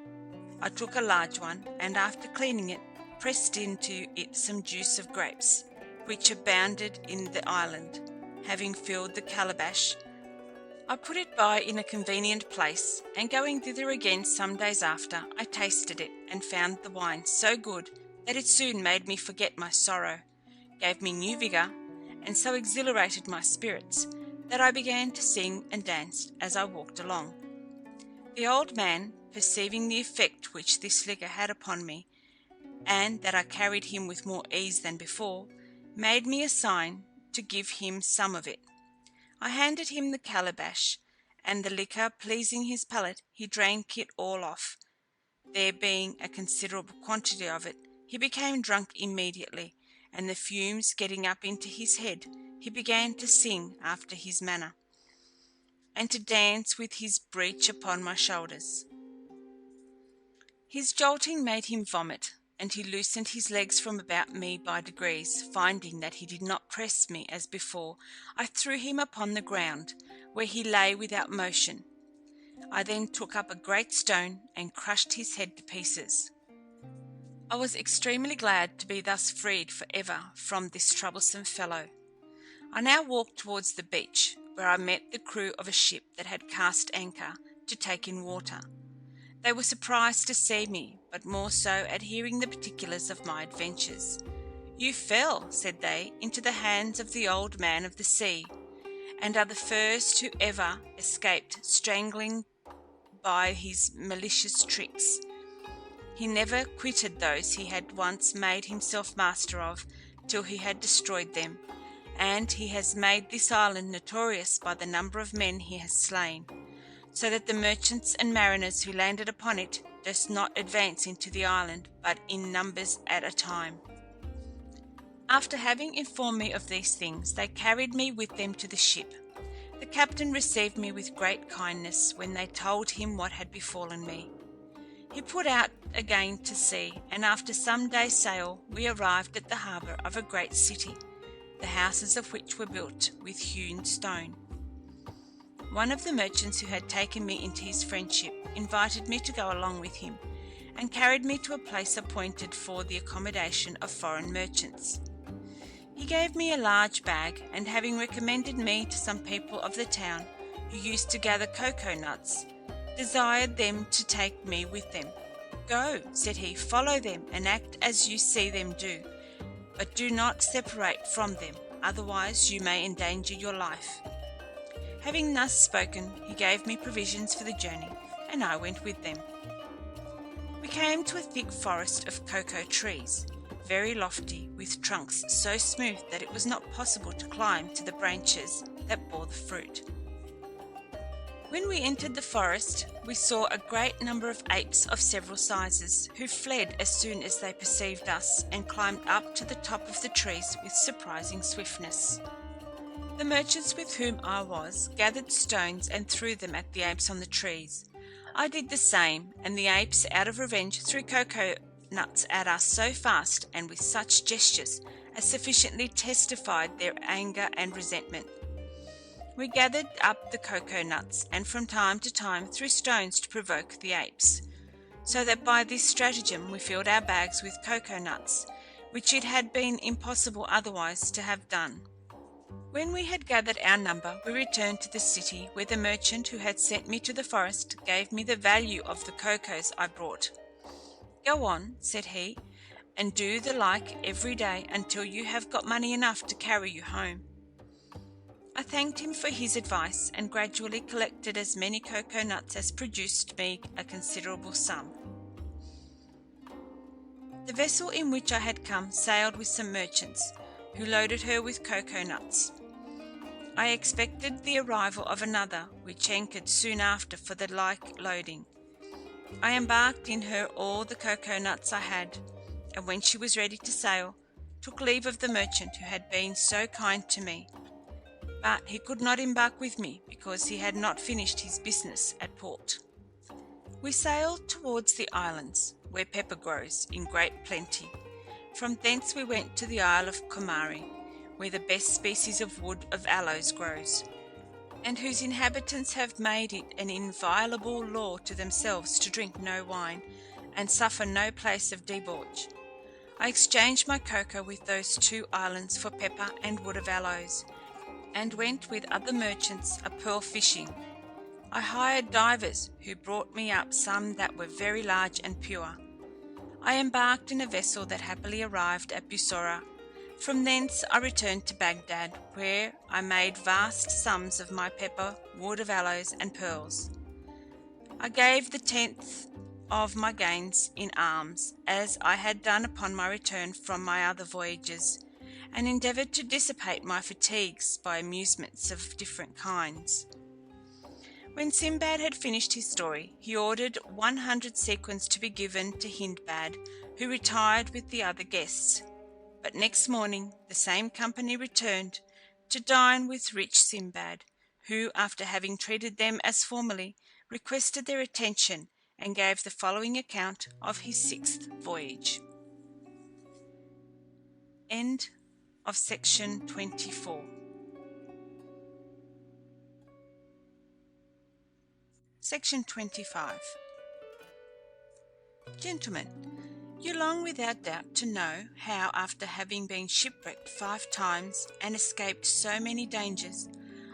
I took a large one, and after cleaning it, pressed into it some juice of grapes, which abounded in the island. Having filled the calabash, I put it by in a convenient place, and going thither again some days after, I tasted it, and found the wine so good that it soon made me forget my sorrow, gave me new vigour, and so exhilarated my spirits, that I began to sing and dance as I walked along. The old man, perceiving the effect which this liquor had upon me, and that I carried him with more ease than before, made me a sign to give him some of it. I handed him the calabash, and the liquor pleasing his palate, he drank it all off. There being a considerable quantity of it, he became drunk immediately, and the fumes getting up into his head, he began to sing after his manner, and to dance with his breech upon my shoulders. His jolting made him vomit, and he loosened his legs from about me by degrees. Finding that he did not press me as before, I threw him upon the ground, where he lay without motion. I then took up a great stone and crushed his head to pieces. I was extremely glad to be thus freed for ever from this troublesome fellow. I now walked towards the beach, where I met the crew of a ship that had cast anchor to take in water. They were surprised to see me, but more so at hearing the particulars of my adventures. "You fell," said they, "into the hands of the Old Man of the Sea, and are the first who ever escaped strangling by his malicious tricks. He never quitted those he had once made himself master of, till he had destroyed them, and he has made this island notorious by the number of men he has slain, so that the merchants and mariners who landed upon it durst not advance into the island but in numbers at a time." After having informed me of these things, they carried me with them to the ship. The captain received me with great kindness when they told him what had befallen me. He put out again to sea, and after some days' sail we arrived at the harbour of a great city, the houses of which were built with hewn stone. One of the merchants who had taken me into his friendship invited me to go along with him, and carried me to a place appointed for the accommodation of foreign merchants. He gave me a large bag, and having recommended me to some people of the town who used to gather cocoa nuts, desired them to take me with them. "Go," said he, "follow them, and act as you see them do, but do not separate from them, otherwise you may endanger your life." Having thus spoken, he gave me provisions for the journey, and I went with them. We came to a thick forest of cocoa trees, very lofty, with trunks so smooth that it was not possible to climb to the branches that bore the fruit. When we entered the forest, we saw a great number of apes of several sizes, who fled as soon as they perceived us, and climbed up to the top of the trees with surprising swiftness. The merchants with whom I was gathered stones and threw them at the apes on the trees. I did the same, and the apes, out of revenge, threw cocoa nuts at us so fast and with such gestures as sufficiently testified their anger and resentment. We gathered up the cocoa nuts, and from time to time threw stones to provoke the apes, so that by this stratagem we filled our bags with cocoa nuts, which it had been impossible otherwise to have done. When we had gathered our number, we returned to the city, where the merchant who had sent me to the forest gave me the value of the cocoas I brought. "Go on," said he, "and do the like every day until you have got money enough to carry you home." I thanked him for his advice, and gradually collected as many cocoa nuts as produced me a considerable sum. The vessel in which I had come sailed with some merchants, who loaded her with cocoa nuts. I expected the arrival of another, which anchored soon after for the like loading. I embarked in her all the cocoa nuts I had, and when she was ready to sail, took leave of the merchant who had been so kind to me. But he could not embark with me, because he had not finished his business at port. We sailed towards the islands, where pepper grows in great plenty. From thence we went to the Isle of Comari, where the best species of wood of aloes grows, and whose inhabitants have made it an inviolable law to themselves to drink no wine, and suffer no place of debauch. I exchanged my cocoa with those 2 islands for pepper and wood of aloes, and went with other merchants a pearl fishing. I hired divers, who brought me up some that were very large and pure. I embarked in a vessel that happily arrived at Bussorah. From thence I returned to Baghdad, where I made vast sums of my pepper, wood of aloes, and pearls. I gave the 10th of my gains in alms, as I had done upon my return from my other voyages, and endeavoured to dissipate my fatigues by amusements of different kinds. When Sinbad had finished his story, he ordered 100 sequins to be given to Hindbad, who retired with the other guests. But next morning the same company returned to dine with rich Sinbad, who, after having treated them as formerly, requested their attention, and gave the following account of his Sixth Voyage. End of section 24. Section 25. Gentlemen, you long without doubt to know how, after having been shipwrecked 5 times and escaped so many dangers,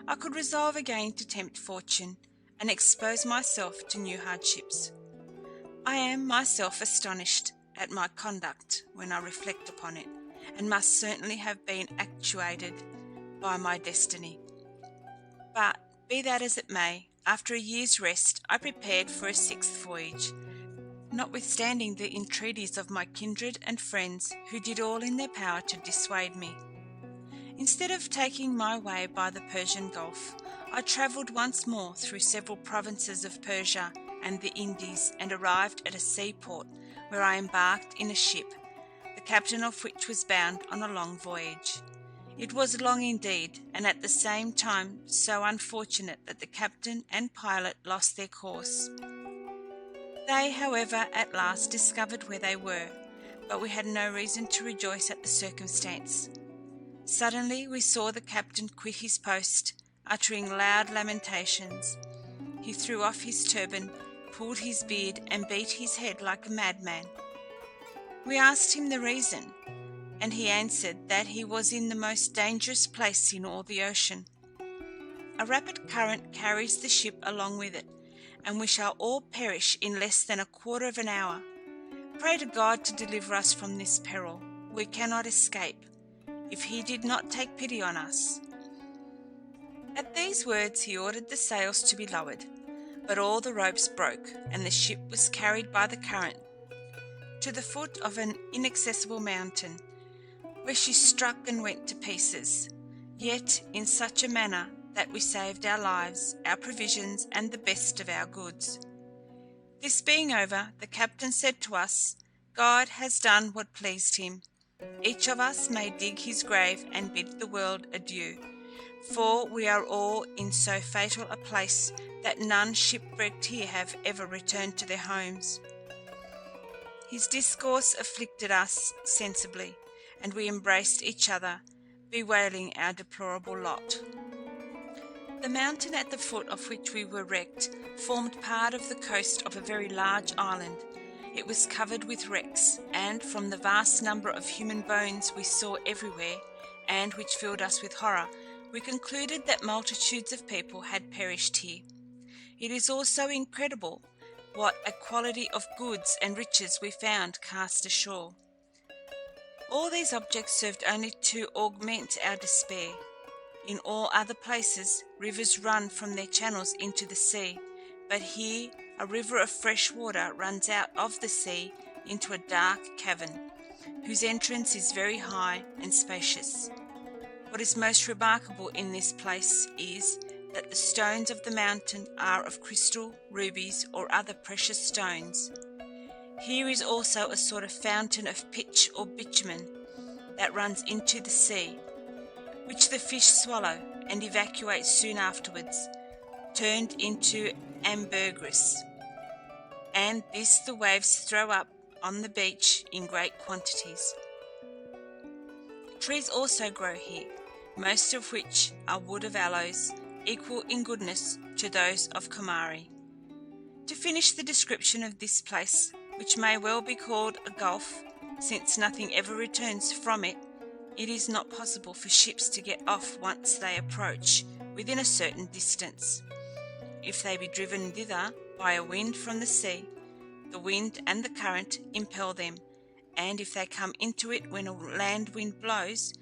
I could resolve again to tempt fortune, and expose myself to new hardships. I am myself astonished at my conduct when I reflect upon it, and must certainly have been actuated by my destiny. But, be that as it may, after a year's rest I prepared for a 6th voyage, notwithstanding the entreaties of my kindred and friends, who did all in their power to dissuade me. Instead of taking my way by the Persian Gulf, I travelled once more through several provinces of Persia and the Indies, and arrived at a seaport, where I embarked in a ship, the captain of which was bound on a long voyage. It was long indeed, and at the same time so unfortunate that the captain and pilot lost their course. They, however, at last discovered where they were, but we had no reason to rejoice at the circumstance. Suddenly we saw the captain quit his post, uttering loud lamentations. He threw off his turban, pulled his beard, and beat his head like a madman. We asked him the reason, and he answered that he was in the most dangerous place in all the ocean. A rapid current carries the ship along with it, and we shall all perish in less than a quarter of an hour. Pray to God to deliver us from this peril. We cannot escape, if he did not take pity on us." At these words he ordered the sails to be lowered, but all the ropes broke, and the ship was carried by the current to the foot of an inaccessible mountain, where she struck and went to pieces, yet in such a manner that we saved our lives, our provisions, and the best of our goods. This being over, the captain said to us, "God has done what pleased him. Each of us may dig his grave and bid the world adieu, for we are all in so fatal a place that none shipwrecked here have ever returned to their homes." His discourse afflicted us sensibly, and we embraced each other, bewailing our deplorable lot. The mountain at the foot of which we were wrecked formed part of the coast of a very large island, It was covered with wrecks, and from the vast number of human bones we saw everywhere, and which filled us with horror, we concluded that multitudes of people had perished here. It is also incredible what a quantity of goods and riches we found cast ashore. All these objects served only to augment our despair. In all other places, rivers run from their channels into the sea, but here a river of fresh water runs out of the sea into a dark cavern, whose entrance is very high and spacious. What is most remarkable in this place is that the stones of the mountain are of crystal, rubies, or other precious stones. Here is also a sort of fountain of pitch or bitumen that runs into the sea, which the fish swallow and evacuate soon afterwards, turned into ambergris, and this the waves throw up on the beach in great quantities. Trees also grow here, most of which are wood of aloes, equal in goodness to those of Comari. To finish the description of this place, which may well be called a gulf, since nothing ever returns from it, it is not possible for ships to get off once they approach within a certain distance. If they be driven thither by a wind from the sea, the wind and the current impel them, and if they come into it when a land wind blows,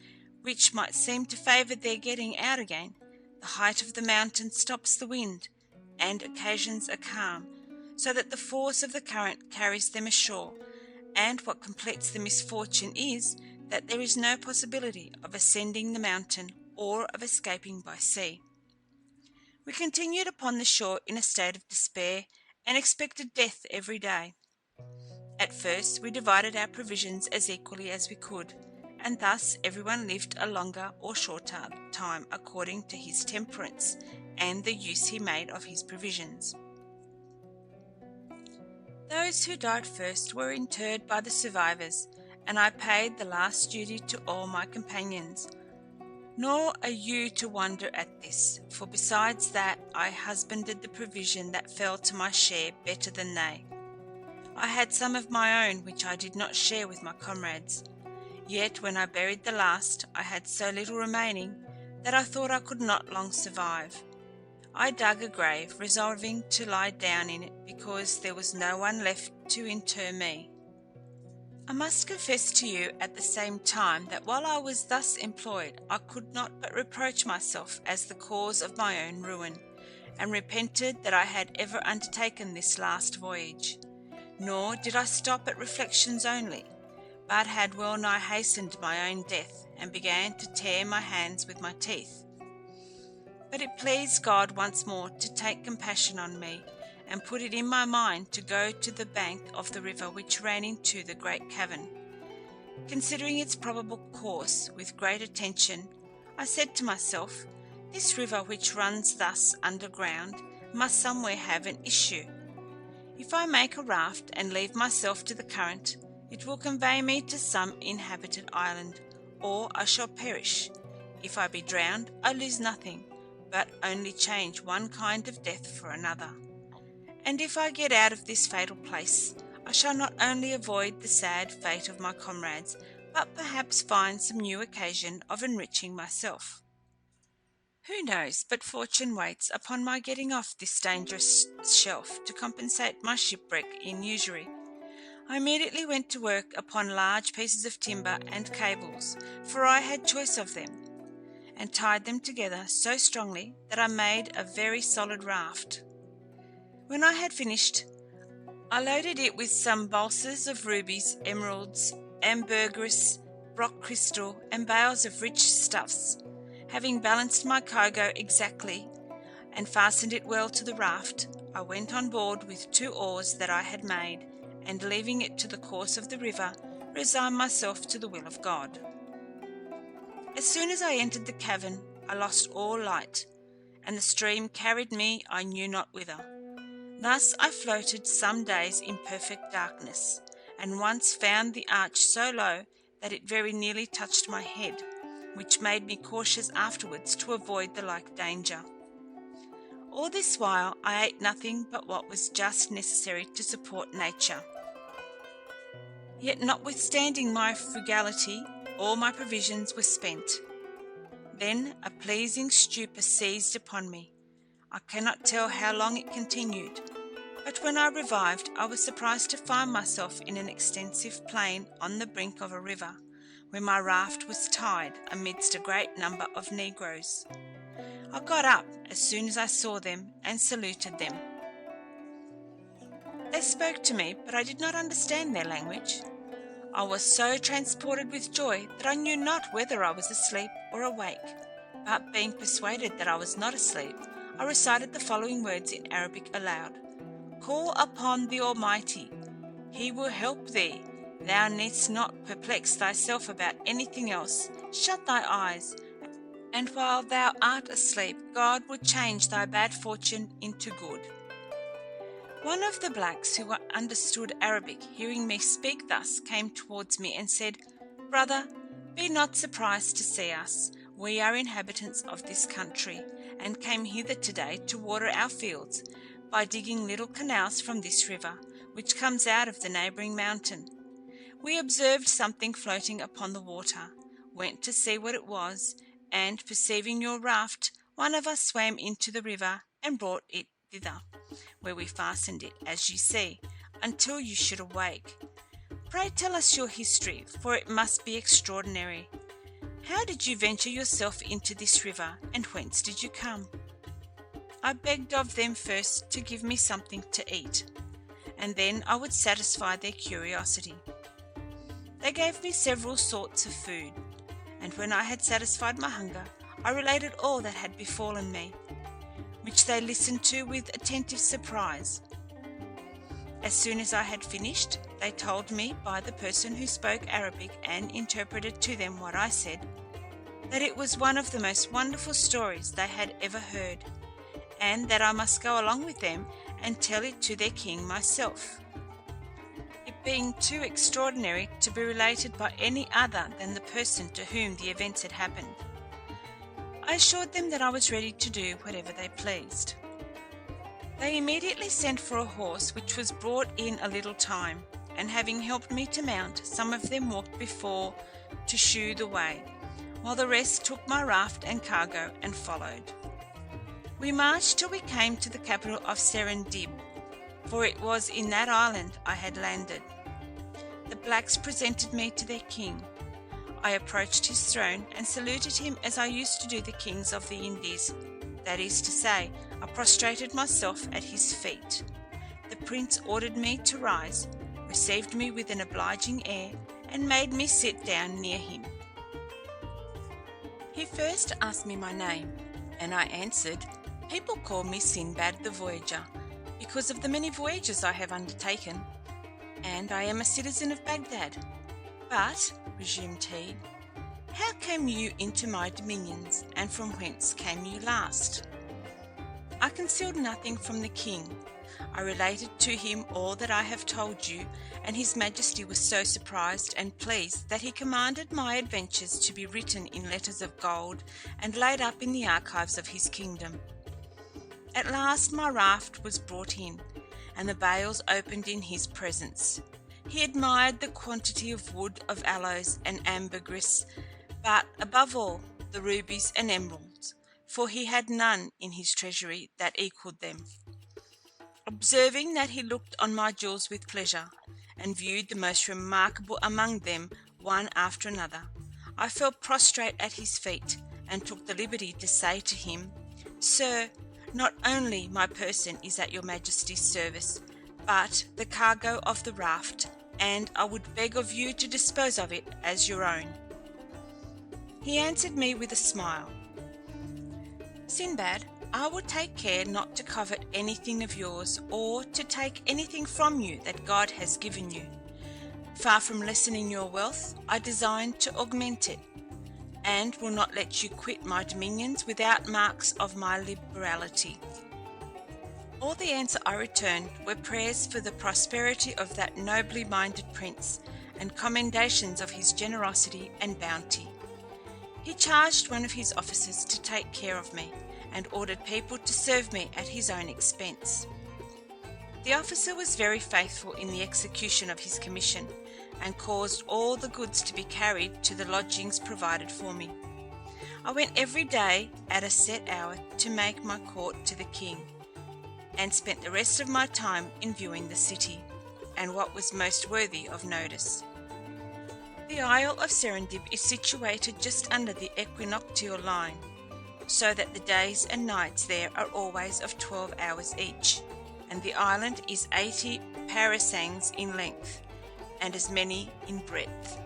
which might seem to favour their getting out again, the height of the mountain stops the wind, and occasions a calm, so that the force of the current carries them ashore, and what completes the misfortune is that there is no possibility of ascending the mountain or of escaping by sea. We continued upon the shore in a state of despair, and expected death every day. At first we divided our provisions as equally as we could, and thus everyone lived a longer or shorter time according to his temperance and the use he made of his provisions. Those who died first were interred by the survivors, and I paid the last duty to all my companions. Nor are you to wonder at this, for besides that I husbanded the provision that fell to my share better than they. I had some of my own which I did not share with my comrades. Yet when I buried the last, I had so little remaining that I thought I could not long survive. I dug a grave, resolving to lie down in it, because there was no one left to inter me. I must confess to you at the same time that while I was thus employed, I could not but reproach myself as the cause of my own ruin, and repented that I had ever undertaken this last voyage. Nor did I stop at reflections only, but had well nigh hastened my own death, and began to tear my hands with my teeth. But it pleased God once more to take compassion on me, and put it in my mind to go to the bank of the river which ran into the great cavern. Considering its probable course with great attention, I said to myself, this river which runs thus underground must somewhere have an issue. If I make a raft and leave myself to the current, it will convey me to some inhabited island, or I shall perish. If I be drowned, I lose nothing, but only change one kind of death for another. And if I get out of this fatal place, I shall not only avoid the sad fate of my comrades, but perhaps find some new occasion of enriching myself. Who knows but fortune waits upon my getting off this dangerous shelf to compensate my shipwreck in usury. I immediately went to work upon large pieces of timber and cables, for I had choice of them, and tied them together so strongly that I made a very solid raft. When I had finished, I loaded it with some balsas of rubies, emeralds, ambergris, rock crystal, and bales of rich stuffs. Having balanced my cargo exactly and fastened it well to the raft, I went on board with 2 oars that I had made, and leaving it to the course of the river, resigned myself to the will of God. As soon as I entered the cavern, I lost all light, and the stream carried me I knew not whither. Thus I floated some days in perfect darkness, and once found the arch so low that it very nearly touched my head, which made me cautious afterwards to avoid the like danger. All this while I ate nothing but what was just necessary to support nature. Yet notwithstanding my frugality, all my provisions were spent. Then a pleasing stupor seized upon me. I cannot tell how long it continued, but when I revived, I was surprised to find myself in an extensive plain on the brink of a river, where my raft was tied amidst a great number of negroes. I got up as soon as I saw them and saluted them. They spoke to me, but I did not understand their language. I was so transported with joy that I knew not whether I was asleep or awake, but being persuaded that I was not asleep, I recited the following words in Arabic aloud. Call upon the Almighty. He will help thee. Thou needst not perplex thyself about anything else. Shut thy eyes, and while thou art asleep, God will change thy bad fortune into good. One of the blacks who understood Arabic, hearing me speak thus, came towards me and said, Brother, be not surprised to see us. We are inhabitants of this country, and came hither today to water our fields by digging little canals from this river, which comes out of the neighbouring mountain. We observed something floating upon the water, went to see what it was, and perceiving your raft, one of us swam into the river and brought it thither, where we fastened it, as you see, until you should awake. Pray tell us your history, for it must be extraordinary. How did you venture yourself into this river, and whence did you come? I begged of them first to give me something to eat, and then I would satisfy their curiosity. They gave me several sorts of food, and when I had satisfied my hunger, I related all that had befallen me, which they listened to with attentive surprise. As soon as I had finished, they told me by the person who spoke Arabic and interpreted to them what I said, that it was one of the most wonderful stories they had ever heard, and that I must go along with them and tell it to their king myself, it being too extraordinary to be related by any other than the person to whom the events had happened. I assured them that I was ready to do whatever they pleased. They immediately sent for a horse, which was brought in a little time, and having helped me to mount, some of them walked before to shew the way, while the rest took my raft and cargo and followed. We marched till we came to the capital of Serendib, for it was in that island I had landed. The blacks presented me to their king. I approached his throne and saluted him as I used to do the kings of the Indies. That is to say, I prostrated myself at his feet. The prince ordered me to rise, received me with an obliging air, and made me sit down near him. He first asked me my name, and I answered, People call me Sinbad the Voyager, because of the many voyages I have undertaken, and I am a citizen of Baghdad. But, resumed he, how came you into my dominions, and from whence came you last? I concealed nothing from the king. I related to him all that I have told you, and his majesty was so surprised and pleased that he commanded my adventures to be written in letters of gold and laid up in the archives of his kingdom. At last my raft was brought in, and the bales opened in his presence. He admired the quantity of wood of aloes and ambergris, but above all the rubies and emeralds, for he had none in his treasury that equalled them. Observing that he looked on my jewels with pleasure, and viewed the most remarkable among them one after another, I fell prostrate at his feet, and took the liberty to say to him, Sir, not only my person is at your majesty's service, but the cargo of the raft, and I would beg of you to dispose of it as your own. He answered me with a smile, Sinbad, I will take care not to covet anything of yours, or to take anything from you that God has given you. Far from lessening your wealth, I design to augment it, and will not let you quit my dominions without marks of my liberality. All the answer I returned were prayers for the prosperity of that nobly minded prince, and commendations of his generosity and bounty. He charged one of his officers to take care of me, and ordered people to serve me at his own expense. The officer was very faithful in the execution of his commission, and caused all the goods to be carried to the lodgings provided for me. I went every day at a set hour to make my court to the king, and spent the rest of my time in viewing the city, and what was most worthy of notice. The Isle of Serendib is situated just under the equinoctial line, so that the days and nights there are always of 12 hours each, and the island is 80 parasangs in length, and as many in breadth.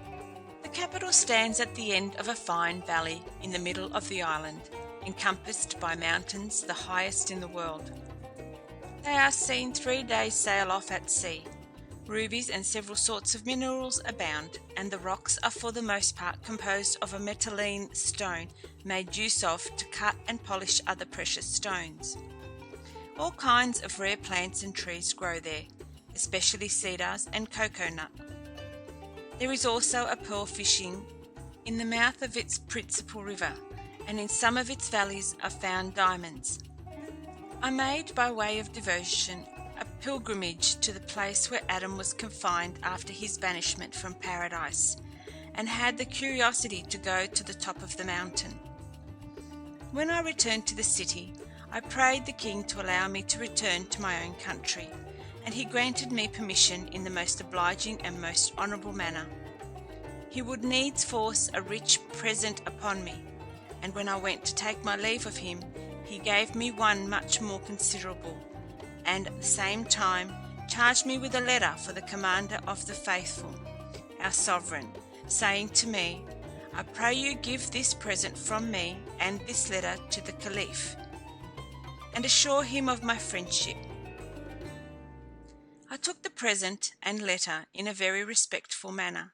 The capital stands at the end of a fine valley in the middle of the island, encompassed by mountains, the highest in the world. They are seen 3 days' sail off at sea. Rubies and several sorts of minerals abound, and the rocks are for the most part composed of a metalline stone made use of to cut and polish other precious stones. All kinds of rare plants and trees grow there, especially cedars and cocoa-nut. There is also a pearl fishing in the mouth of its principal river, and in some of its valleys are found diamonds. I made, by way of devotion, a pilgrimage to the place where Adam was confined after his banishment from paradise, and had the curiosity to go to the top of the mountain. When I returned to the city, I prayed the king to allow me to return to my own country, and he granted me permission in the most obliging and most honourable manner. He would needs force a rich present upon me, and when I went to take my leave of him, he gave me one much more considerable, and at the same time charged me with a letter for the commander of the faithful, our sovereign, saying to me, I pray you give this present from me and this letter to the Caliph, and assure him of my friendship. I took the present and letter in a very respectful manner,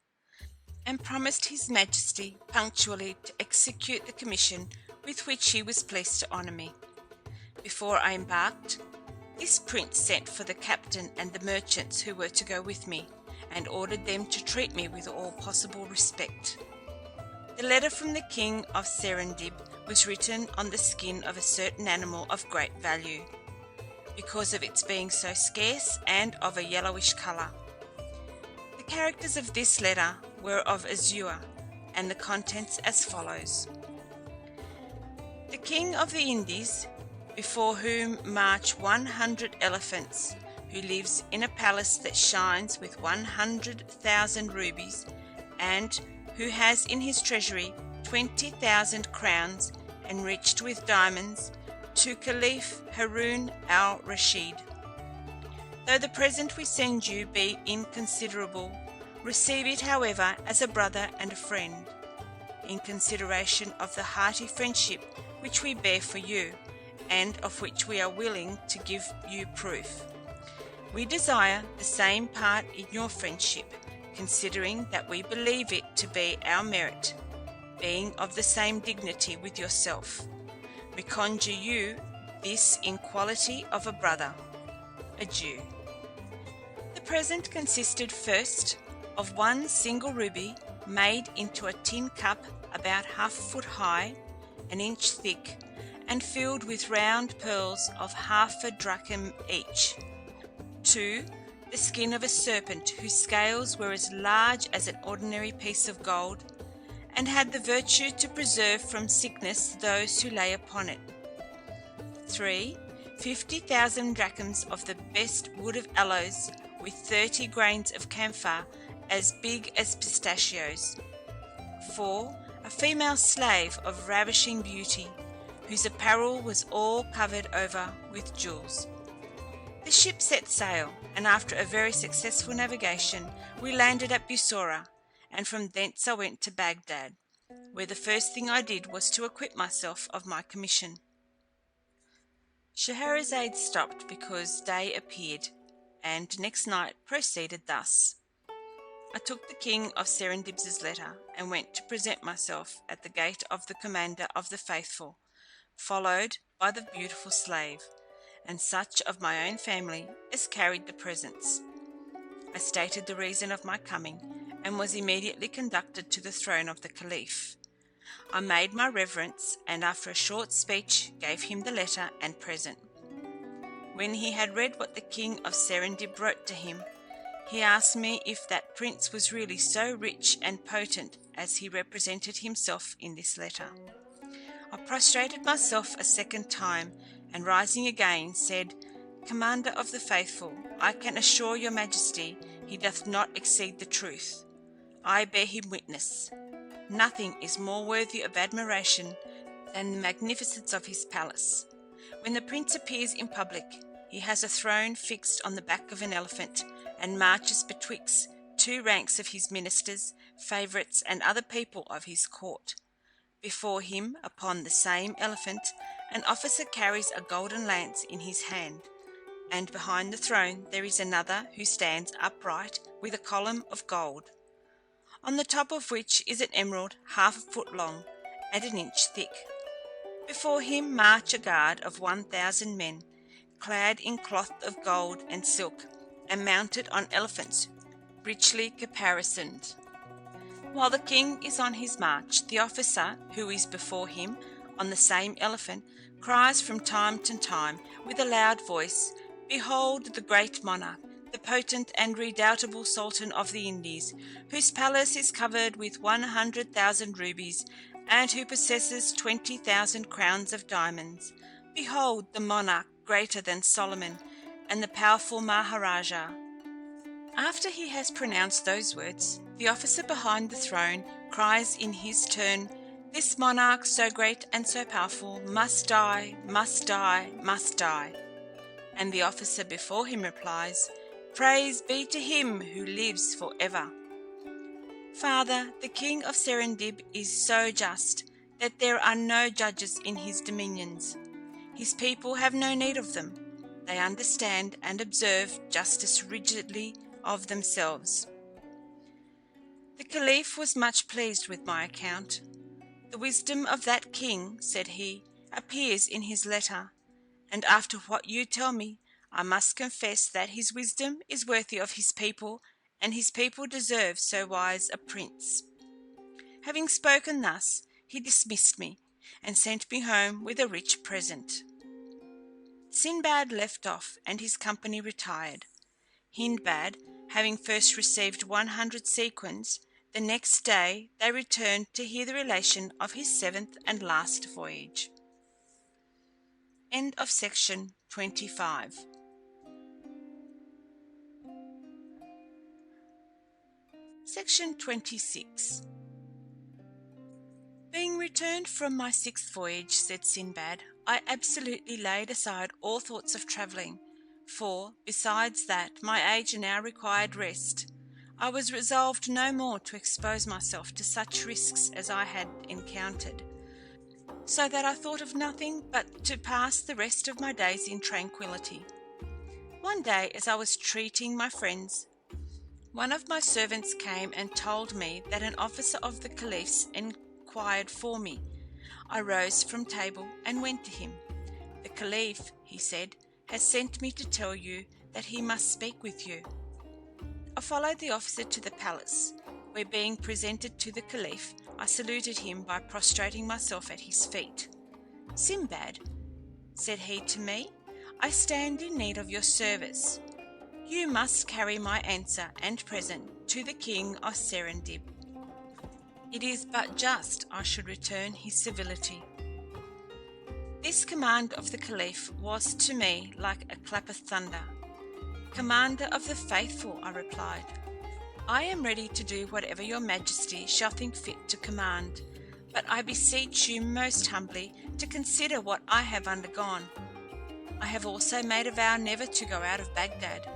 and promised his Majesty punctually to execute the commission with which he was pleased to honour me. Before I embarked, this prince sent for the captain and the merchants who were to go with me, and ordered them to treat me with all possible respect. The letter from the king of Serendib was written on the skin of a certain animal of great value, because of its being so scarce and of a yellowish colour. The characters of this letter were of azure, and the contents as follows. The king of the Indies, before whom march 100 elephants, who lives in a palace that shines with 100,000 rubies, and who has in his treasury 20,000 crowns enriched with diamonds, to Caliph Harun al-Rashid. Though the present we send you be inconsiderable, receive it, however, as a brother and a friend, in consideration of the hearty friendship which we bear for you, and of which we are willing to give you proof. We desire the same part in your friendship, considering that we believe it to be our merit, being of the same dignity with yourself. We conjure you this in quality of a brother. Adieu. The present consisted first of one single ruby made into a tin cup about half a foot high, an inch thick, and filled with round pearls of half a drachm each. 2. The skin of a serpent whose scales were as large as an ordinary piece of gold, and had the virtue to preserve from sickness those who lay upon it. 3. 50,000 drachms of the best wood of aloes, with 30 grains of camphor as big as pistachios. 4. A female slave of ravishing beauty, whose apparel was all covered over with jewels. The ship set sail, and after a very successful navigation, we landed at Bussorah, and from thence I went to Baghdad, where the first thing I did was to acquit myself of my commission. Scheherazade stopped because day appeared, and next night proceeded thus. I took the king of Serendib's letter, and went to present myself at the gate of the commander of the faithful, followed by the beautiful slave, and such of my own family as carried the presents. I stated the reason of my coming, and was immediately conducted to the throne of the Caliph. I made my reverence, and after a short speech gave him the letter and present. When he had read what the king of Serendib wrote to him, He asked me if that prince was really so rich and potent as he represented himself in this letter. I prostrated myself a second time, and rising again, said, Commander of the faithful, I can assure your majesty he doth not exceed the truth. I bear him witness. Nothing is more worthy of admiration than the magnificence of his palace. When the prince appears in public, he has a throne fixed on the back of an elephant, and marches betwixt two ranks of his ministers, favourites, and other people of his court. Before him, upon the same elephant, an officer carries a golden lance in his hand, and behind the throne there is another who stands upright with a column of gold, on the top of which is an emerald 1/2 foot long and an inch thick. Before him march a guard of 1,000 men, clad in cloth of gold and silk, and mounted on elephants richly caparisoned. While the king is on his march, the officer who is before him on the same elephant cries from time to time with a loud voice, Behold the great monarch, the potent and redoubtable Sultan of the Indies, whose palace is covered with 100,000 rubies, and who possesses 20,000 crowns of diamonds. Behold the monarch greater than Solomon, and the powerful Maharaja. After he has pronounced those words, the officer behind the throne cries in his turn, This monarch so great and so powerful must die, must die, must die. And the officer before him replies, Praise be to him who lives for ever. Father, the king of Serendib is so just that there are no judges in his dominions. His people have no need of them. They understand and observe justice rigidly of themselves. The Caliph was much pleased with my account. The wisdom of that king, said he, appears in his letter, and after what you tell me, I must confess that his wisdom is worthy of his people, and his people deserve so wise a prince. Having spoken thus, he dismissed me, and sent me home with a rich present. Sinbad left off, and his company retired. Hindbad, having first received 100 sequins, the next day they returned to hear the relation of his seventh and last voyage. End of section 25. Section 26. Being returned from my sixth voyage, said Sinbad, I absolutely laid aside all thoughts of travelling, for, besides that my age now required rest, I was resolved no more to expose myself to such risks as I had encountered, so that I thought of nothing but to pass the rest of my days in tranquillity. One day, as I was treating my friends, one of my servants came and told me that an officer of the Caliph's inquired for me. I rose from table and went to him. The Caliph, he said, has sent me to tell you that he must speak with you. I followed the officer to the palace, where being presented to the Caliph, I saluted him by prostrating myself at his feet. Sinbad, said he to me, I stand in need of your service. You must carry my answer and present to the king of Serendib. It is but just I should return his civility. This command of the Caliph was to me like a clap of thunder. Commander of the faithful, I replied, I am ready to do whatever your majesty shall think fit to command, but I beseech you most humbly to consider what I have undergone. I have also made a vow never to go out of Baghdad.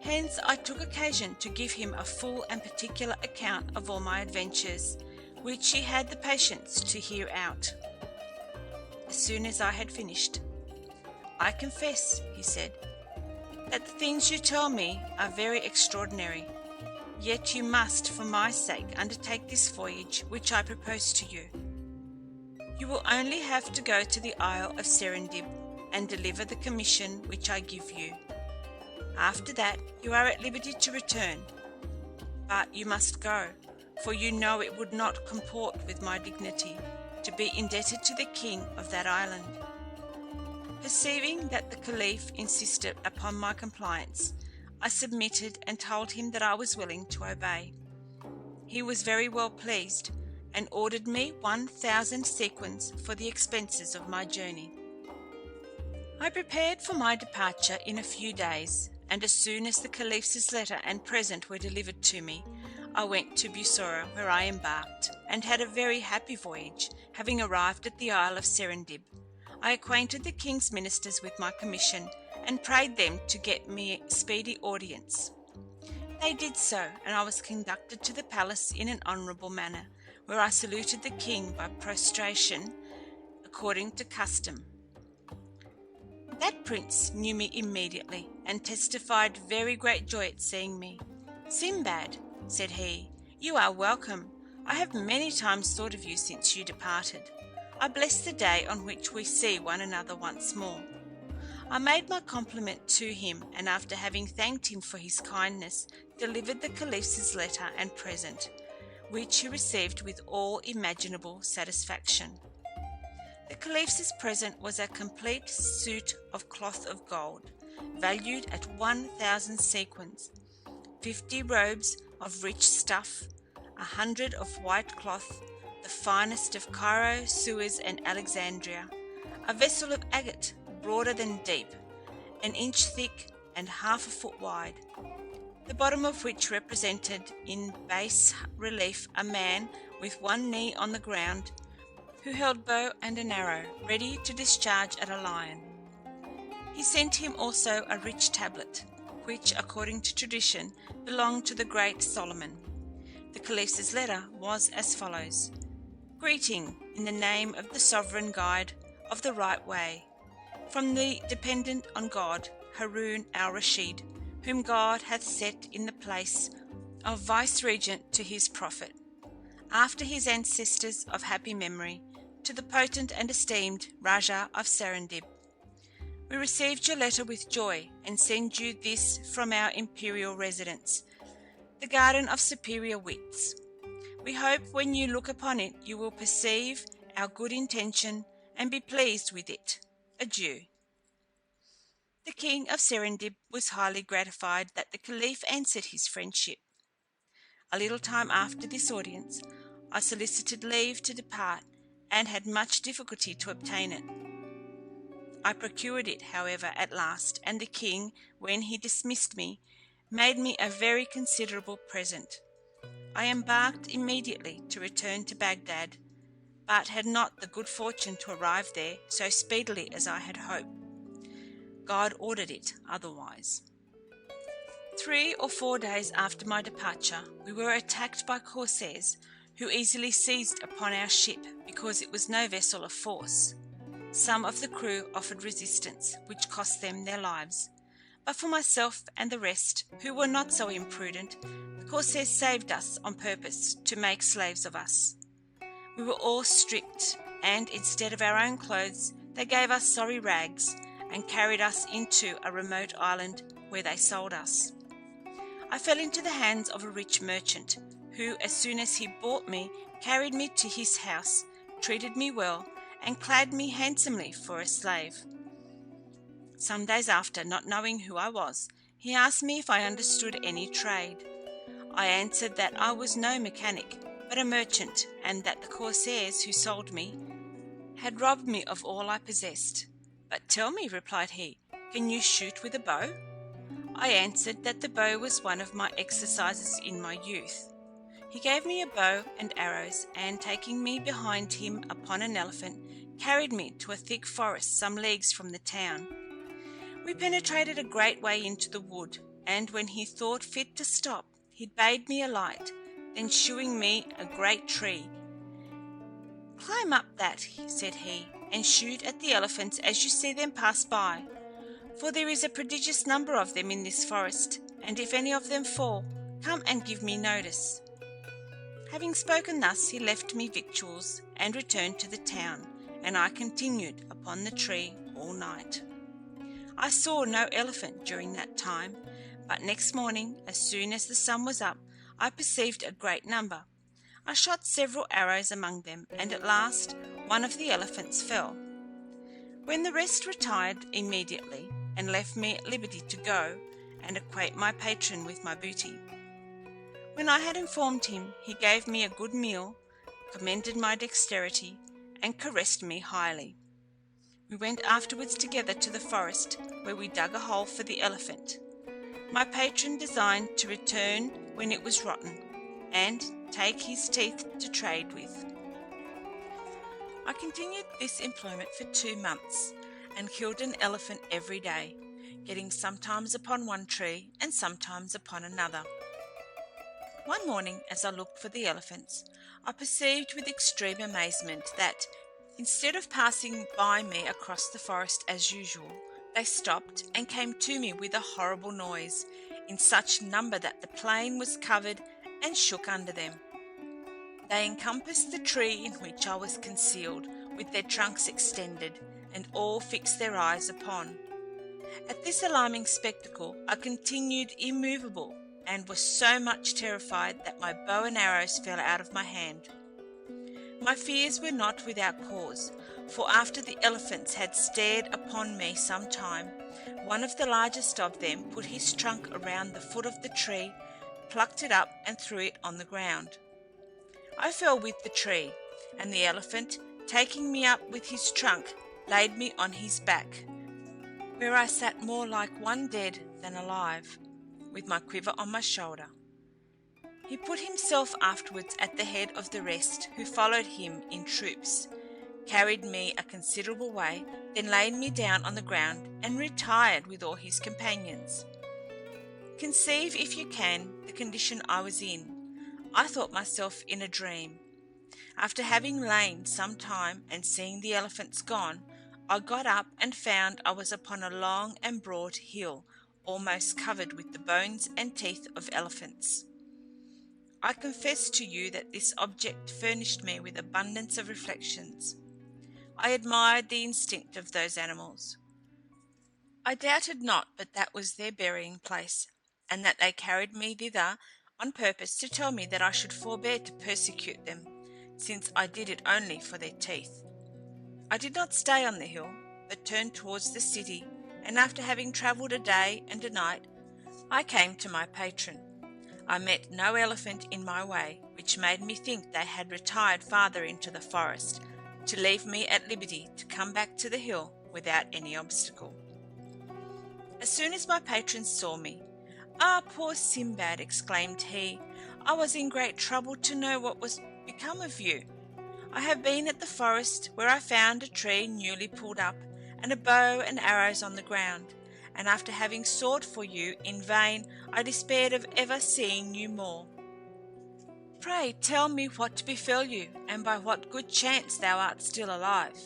Hence I took occasion to give him a full and particular account of all my adventures, which he had the patience to hear out. As soon as I had finished, I confess, he said, that the things you tell me are very extraordinary, yet you must, for my sake, undertake this voyage which I propose to you. You will only have to go to the Isle of Serendib and deliver the commission which I give you. After that, you are at liberty to return, but you must go, for you know it would not comport with my dignity to be indebted to the king of that island. Perceiving that the Caliph insisted upon my compliance, I submitted and told him that I was willing to obey. He was very well pleased, and ordered me 1,000 sequins for the expenses of my journey. I prepared for my departure in a few days, and as soon as the Caliph's letter and present were delivered to me, I went to Bussorah, where I embarked, and had a very happy voyage. Having arrived at the Isle of Serendib, I acquainted the king's ministers with my commission, and prayed them to get me speedy audience. They did so, and I was conducted to the palace in an honourable manner, where I saluted the king by prostration, according to custom. That prince knew me immediately, and testified very great joy at seeing me. "Sinbad," said he, "you are welcome. I have many times thought of you since you departed. I bless the day on which we see one another once more." I made my compliment to him, and after having thanked him for his kindness, delivered the Caliph's letter and present, which he received with all imaginable satisfaction. The Caliph's present was a complete suit of cloth of gold, valued at 1,000 sequins, 50 robes of rich stuff, 100 of white cloth, the finest of Cairo, Suez, and Alexandria, a vessel of agate, broader than deep, an inch thick and half a foot wide, the bottom of which represented in bas relief a man with one knee on the ground, who held bow and an arrow, ready to discharge at a lion. He sent him also a rich tablet, which, according to tradition, belonged to the great Solomon. The Caliph's letter was as follows: "Greeting, in the name of the sovereign guide of the right way, from the dependent on God, Harun al-Rashid, whom God hath set in the place of vice-regent to his prophet, after his ancestors of happy memory, to the potent and esteemed Rajah of Serendib. We received your letter with joy, and send you this from our imperial residence, the garden of superior wits. We hope when you look upon it you will perceive our good intention and be pleased with it. Adieu." The king of Serendib was highly gratified that the Caliph answered his friendship. A little time after this audience, I solicited leave to depart, and had much difficulty to obtain it. I procured it, however, at last, and the king, when he dismissed me, made me a very considerable present. I embarked immediately to return to Baghdad, but had not the good fortune to arrive there so speedily as I had hoped. God ordered it otherwise. 3 or 4 days after my departure, we were attacked by corsairs, who easily seized upon our ship, because it was no vessel of force. Some of the crew offered resistance, which cost them their lives, but for myself and the rest, who were not so imprudent, the corsairs saved us on purpose to make slaves of us. We were all stripped, and instead of our own clothes, they gave us sorry rags, and carried us into a remote island, where they sold us. I fell into the hands of a rich merchant, who, as soon as he bought me, carried me to his house, treated me well, and clad me handsomely for a slave. Some days after, not knowing who I was, he asked me if I understood any trade. I answered that I was no mechanic, but a merchant, and that the corsairs who sold me had robbed me of all I possessed. "But tell me," replied he, "can you shoot with a bow?" I answered that the bow was one of my exercises in my youth. He gave me a bow and arrows, and taking me behind him upon an elephant, carried me to a thick forest some leagues from the town. We penetrated a great way into the wood, and when he thought fit to stop, he bade me alight, then shewing me a great tree, "Climb up that," said he, "and shoot at the elephants as you see them pass by, for there is a prodigious number of them in this forest, and if any of them fall, come and give me notice." Having spoken thus, he left me victuals, and returned to the town, and I continued upon the tree all night. I saw no elephant during that time, but next morning, as soon as the sun was up, I perceived a great number. I shot several arrows among them, and at last one of the elephants fell. When the rest retired immediately, and left me at liberty to go, and acquaint my patron with my booty. When I had informed him, he gave me a good meal, commended my dexterity, and caressed me highly. We went afterwards together to the forest, where we dug a hole for the elephant. My patron designed to return when it was rotten, and take his teeth to trade with. I continued this employment for 2 months, and killed an elephant every day, getting sometimes upon one tree and sometimes upon another. One morning, as I looked for the elephants, I perceived with extreme amazement that, instead of passing by me across the forest as usual, they stopped and came to me with a horrible noise, in such number that the plain was covered and shook under them. They encompassed the tree in which I was concealed, with their trunks extended, and all fixed their eyes upon. At this alarming spectacle I continued immovable, and was so much terrified that my bow and arrows fell out of my hand. My fears were not without cause, for after the elephants had stared upon me some time, one of the largest of them put his trunk around the foot of the tree, plucked it up, and threw it on the ground. I fell with the tree, and the elephant, taking me up with his trunk, laid me on his back, where I sat more like one dead than alive, with my quiver on my shoulder. He put himself afterwards at the head of the rest, who followed him in troops, carried me a considerable way, then laid me down on the ground, and retired with all his companions. Conceive, if you can, the condition I was in. I thought myself in a dream. After having lain some time and seeing the elephants gone, I got up and found I was upon a long and broad hill, almost covered with the bones and teeth of elephants. I confess to you that this object furnished me with abundance of reflections. I admired the instinct of those animals. I doubted not but that was their burying place, and that they carried me thither on purpose to tell me that I should forbear to persecute them, since I did it only for their teeth. I did not stay on the hill, but turned towards the city, and after having travelled a day and a night, I came to my patron. I met no elephant in my way, which made me think they had retired farther into the forest, to leave me at liberty to come back to the hill without any obstacle. As soon as my patron saw me, "Ah, poor Sinbad," exclaimed he, "I was in great trouble to know what was become of you. I have been at the forest, where I found a tree newly pulled up, and a bow and arrows on the ground, and after having sought for you in vain, I despaired of ever seeing you more. Pray tell me what befell you, and by what good chance thou art still alive."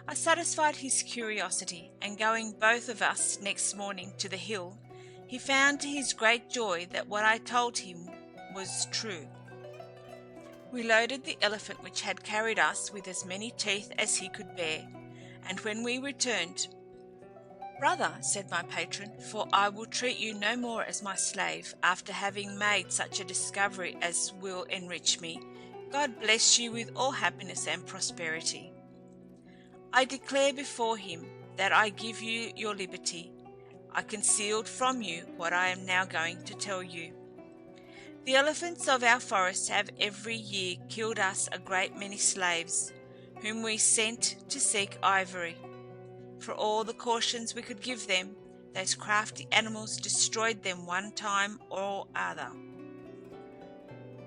I satisfied his curiosity, and going both of us next morning to the hill, he found to his great joy that what I told him was true. We loaded the elephant which had carried us with as many teeth as he could bear, and when we returned, "Brother," said my patron, "for I will treat you no more as my slave, after having made such a discovery as will enrich me, God bless you with all happiness and prosperity. I declare before him that I give you your liberty. I concealed from you what I am now going to tell you. The elephants of our forest have every year killed us a great many slaves, whom we sent to seek ivory. For all the cautions we could give them, those crafty animals destroyed them one time or other.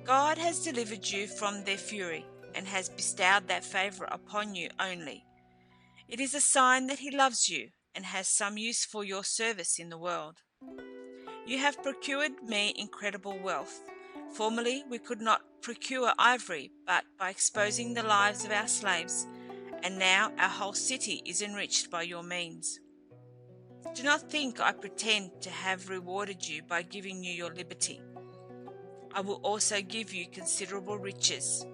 God has delivered you from their fury, and has bestowed that favour upon you only. It is a sign that he loves you, and has some use for your service in the world. You have procured me incredible wealth. Formerly we could not procure ivory but by exposing the lives of our slaves, and now our whole city is enriched by your means. Do not think I pretend to have rewarded you by giving you your liberty. I will also give you considerable riches.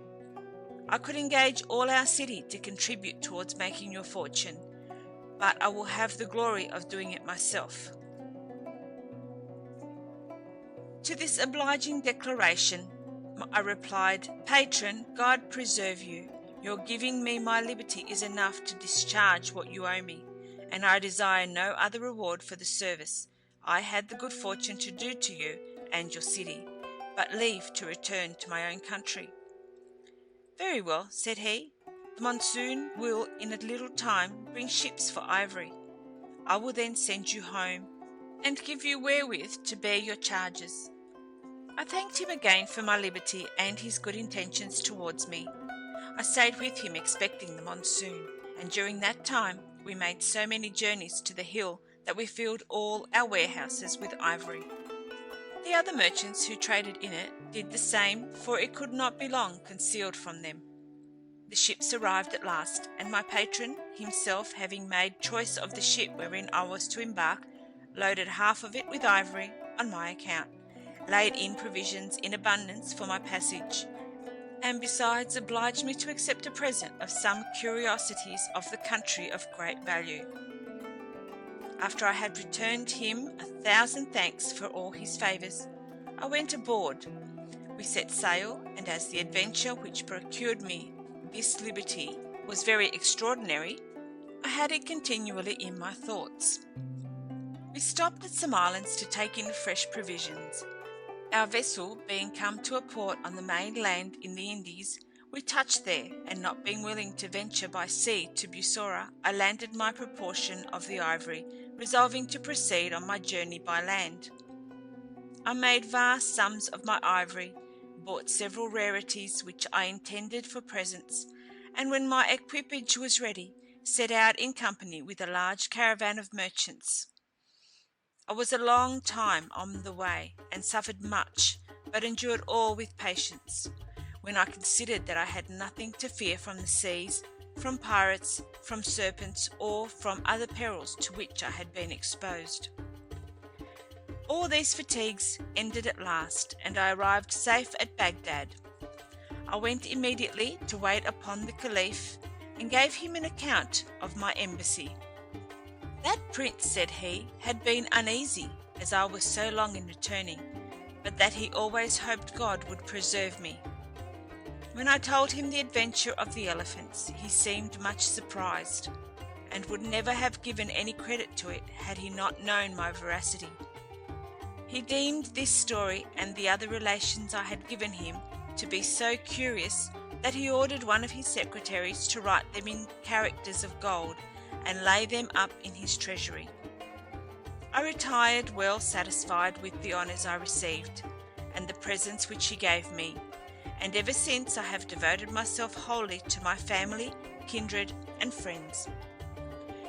I could engage all our city to contribute towards making your fortune, but I will have the glory of doing it myself." To this obliging declaration I replied, "Patron, God preserve you. Your giving me my liberty is enough to discharge what you owe me, and I desire no other reward for the service, I had the good fortune to do to you and your city, but leave to return to my own country." "Very well," said he. "The monsoon will in a little time bring ships for ivory. I will then send you home, and give you wherewith to bear your charges." I thanked him again for my liberty and his good intentions towards me. I stayed with him expecting the monsoon, and during that time we made so many journeys to the hill that we filled all our warehouses with ivory. The other merchants who traded in it did the same, for it could not be long concealed from them. The ships arrived at last, and my patron, himself having made choice of the ship wherein I was to embark, loaded half of it with ivory on my account, laid in provisions in abundance for my passage, and besides obliged me to accept a present of some curiosities of the country of great value. After I had returned him 1,000 thanks for all his favours, I went aboard. We set sail, and as the adventure which procured me this liberty was very extraordinary, I had it continually in my thoughts. We stopped at some islands to take in fresh provisions. Our vessel being come to a port on the main land in the Indies, we touched there, and not being willing to venture by sea to Bussorah, I landed my proportion of the ivory, resolving to proceed on my journey by land. I made vast sums of my ivory, bought several rarities which I intended for presents, and when my equipage was ready, set out in company with a large caravan of merchants. I was a long time on the way, and suffered much, but endured all with patience, when I considered that I had nothing to fear from the seas, from pirates, from serpents, or from other perils to which I had been exposed. All these fatigues ended at last, and I arrived safe at Baghdad. I went immediately to wait upon the Caliph, and gave him an account of my embassy. "That prince," said he, "had been uneasy, as I was so long in returning, but that he always hoped God would preserve me." When I told him the adventure of the elephants, he seemed much surprised, and would never have given any credit to it had he not known my veracity. He deemed this story and the other relations I had given him to be so curious that he ordered one of his secretaries to write them in characters of gold and lay them up in his treasury. I retired well satisfied with the honours I received, and the presents which he gave me, and ever since I have devoted myself wholly to my family, kindred, and friends.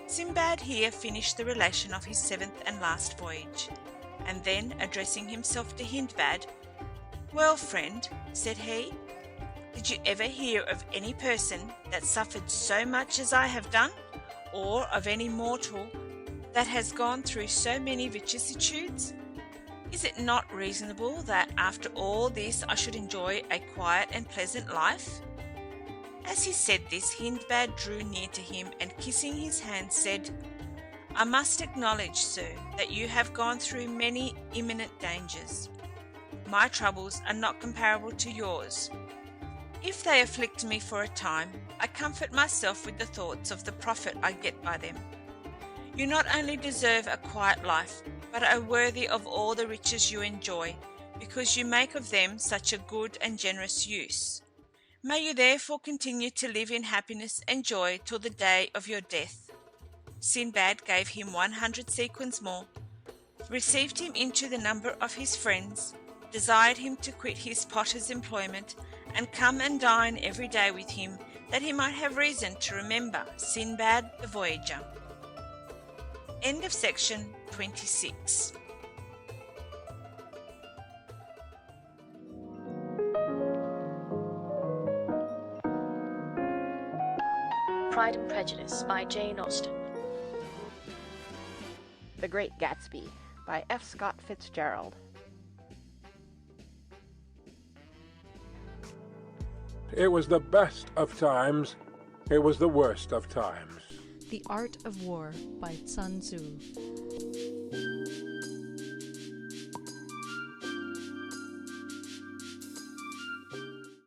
Sinbad here finished the relation of his seventh and last voyage, and then, addressing himself to Hindbad, "Well, friend," said he, "did you ever hear of any person that suffered so much as I have done, or of any mortal that has gone through so many vicissitudes? Is it not reasonable that after all this I should enjoy a quiet and pleasant life?" As he said this, Hindbad drew near to him, and kissing his hand, said, "I must acknowledge, sir, that you have gone through many imminent dangers. My troubles are not comparable to yours. If they afflict me for a time, I comfort myself with the thoughts of the profit I get by them. You not only deserve a quiet life, but are worthy of all the riches you enjoy, because you make of them such a good and generous use. May you therefore continue to live in happiness and joy till the day of your death." Sinbad gave him 100 sequins more, received him into the number of his friends, desired him to quit his potter's employment, and come and dine every day with him, that he might have reason to remember Sinbad the Voyager. End of section 26. Pride and Prejudice by Jane Austen. The Great Gatsby by F. Scott Fitzgerald. It was the best of times. It was the worst of times. The Art of War by Sun Tzu.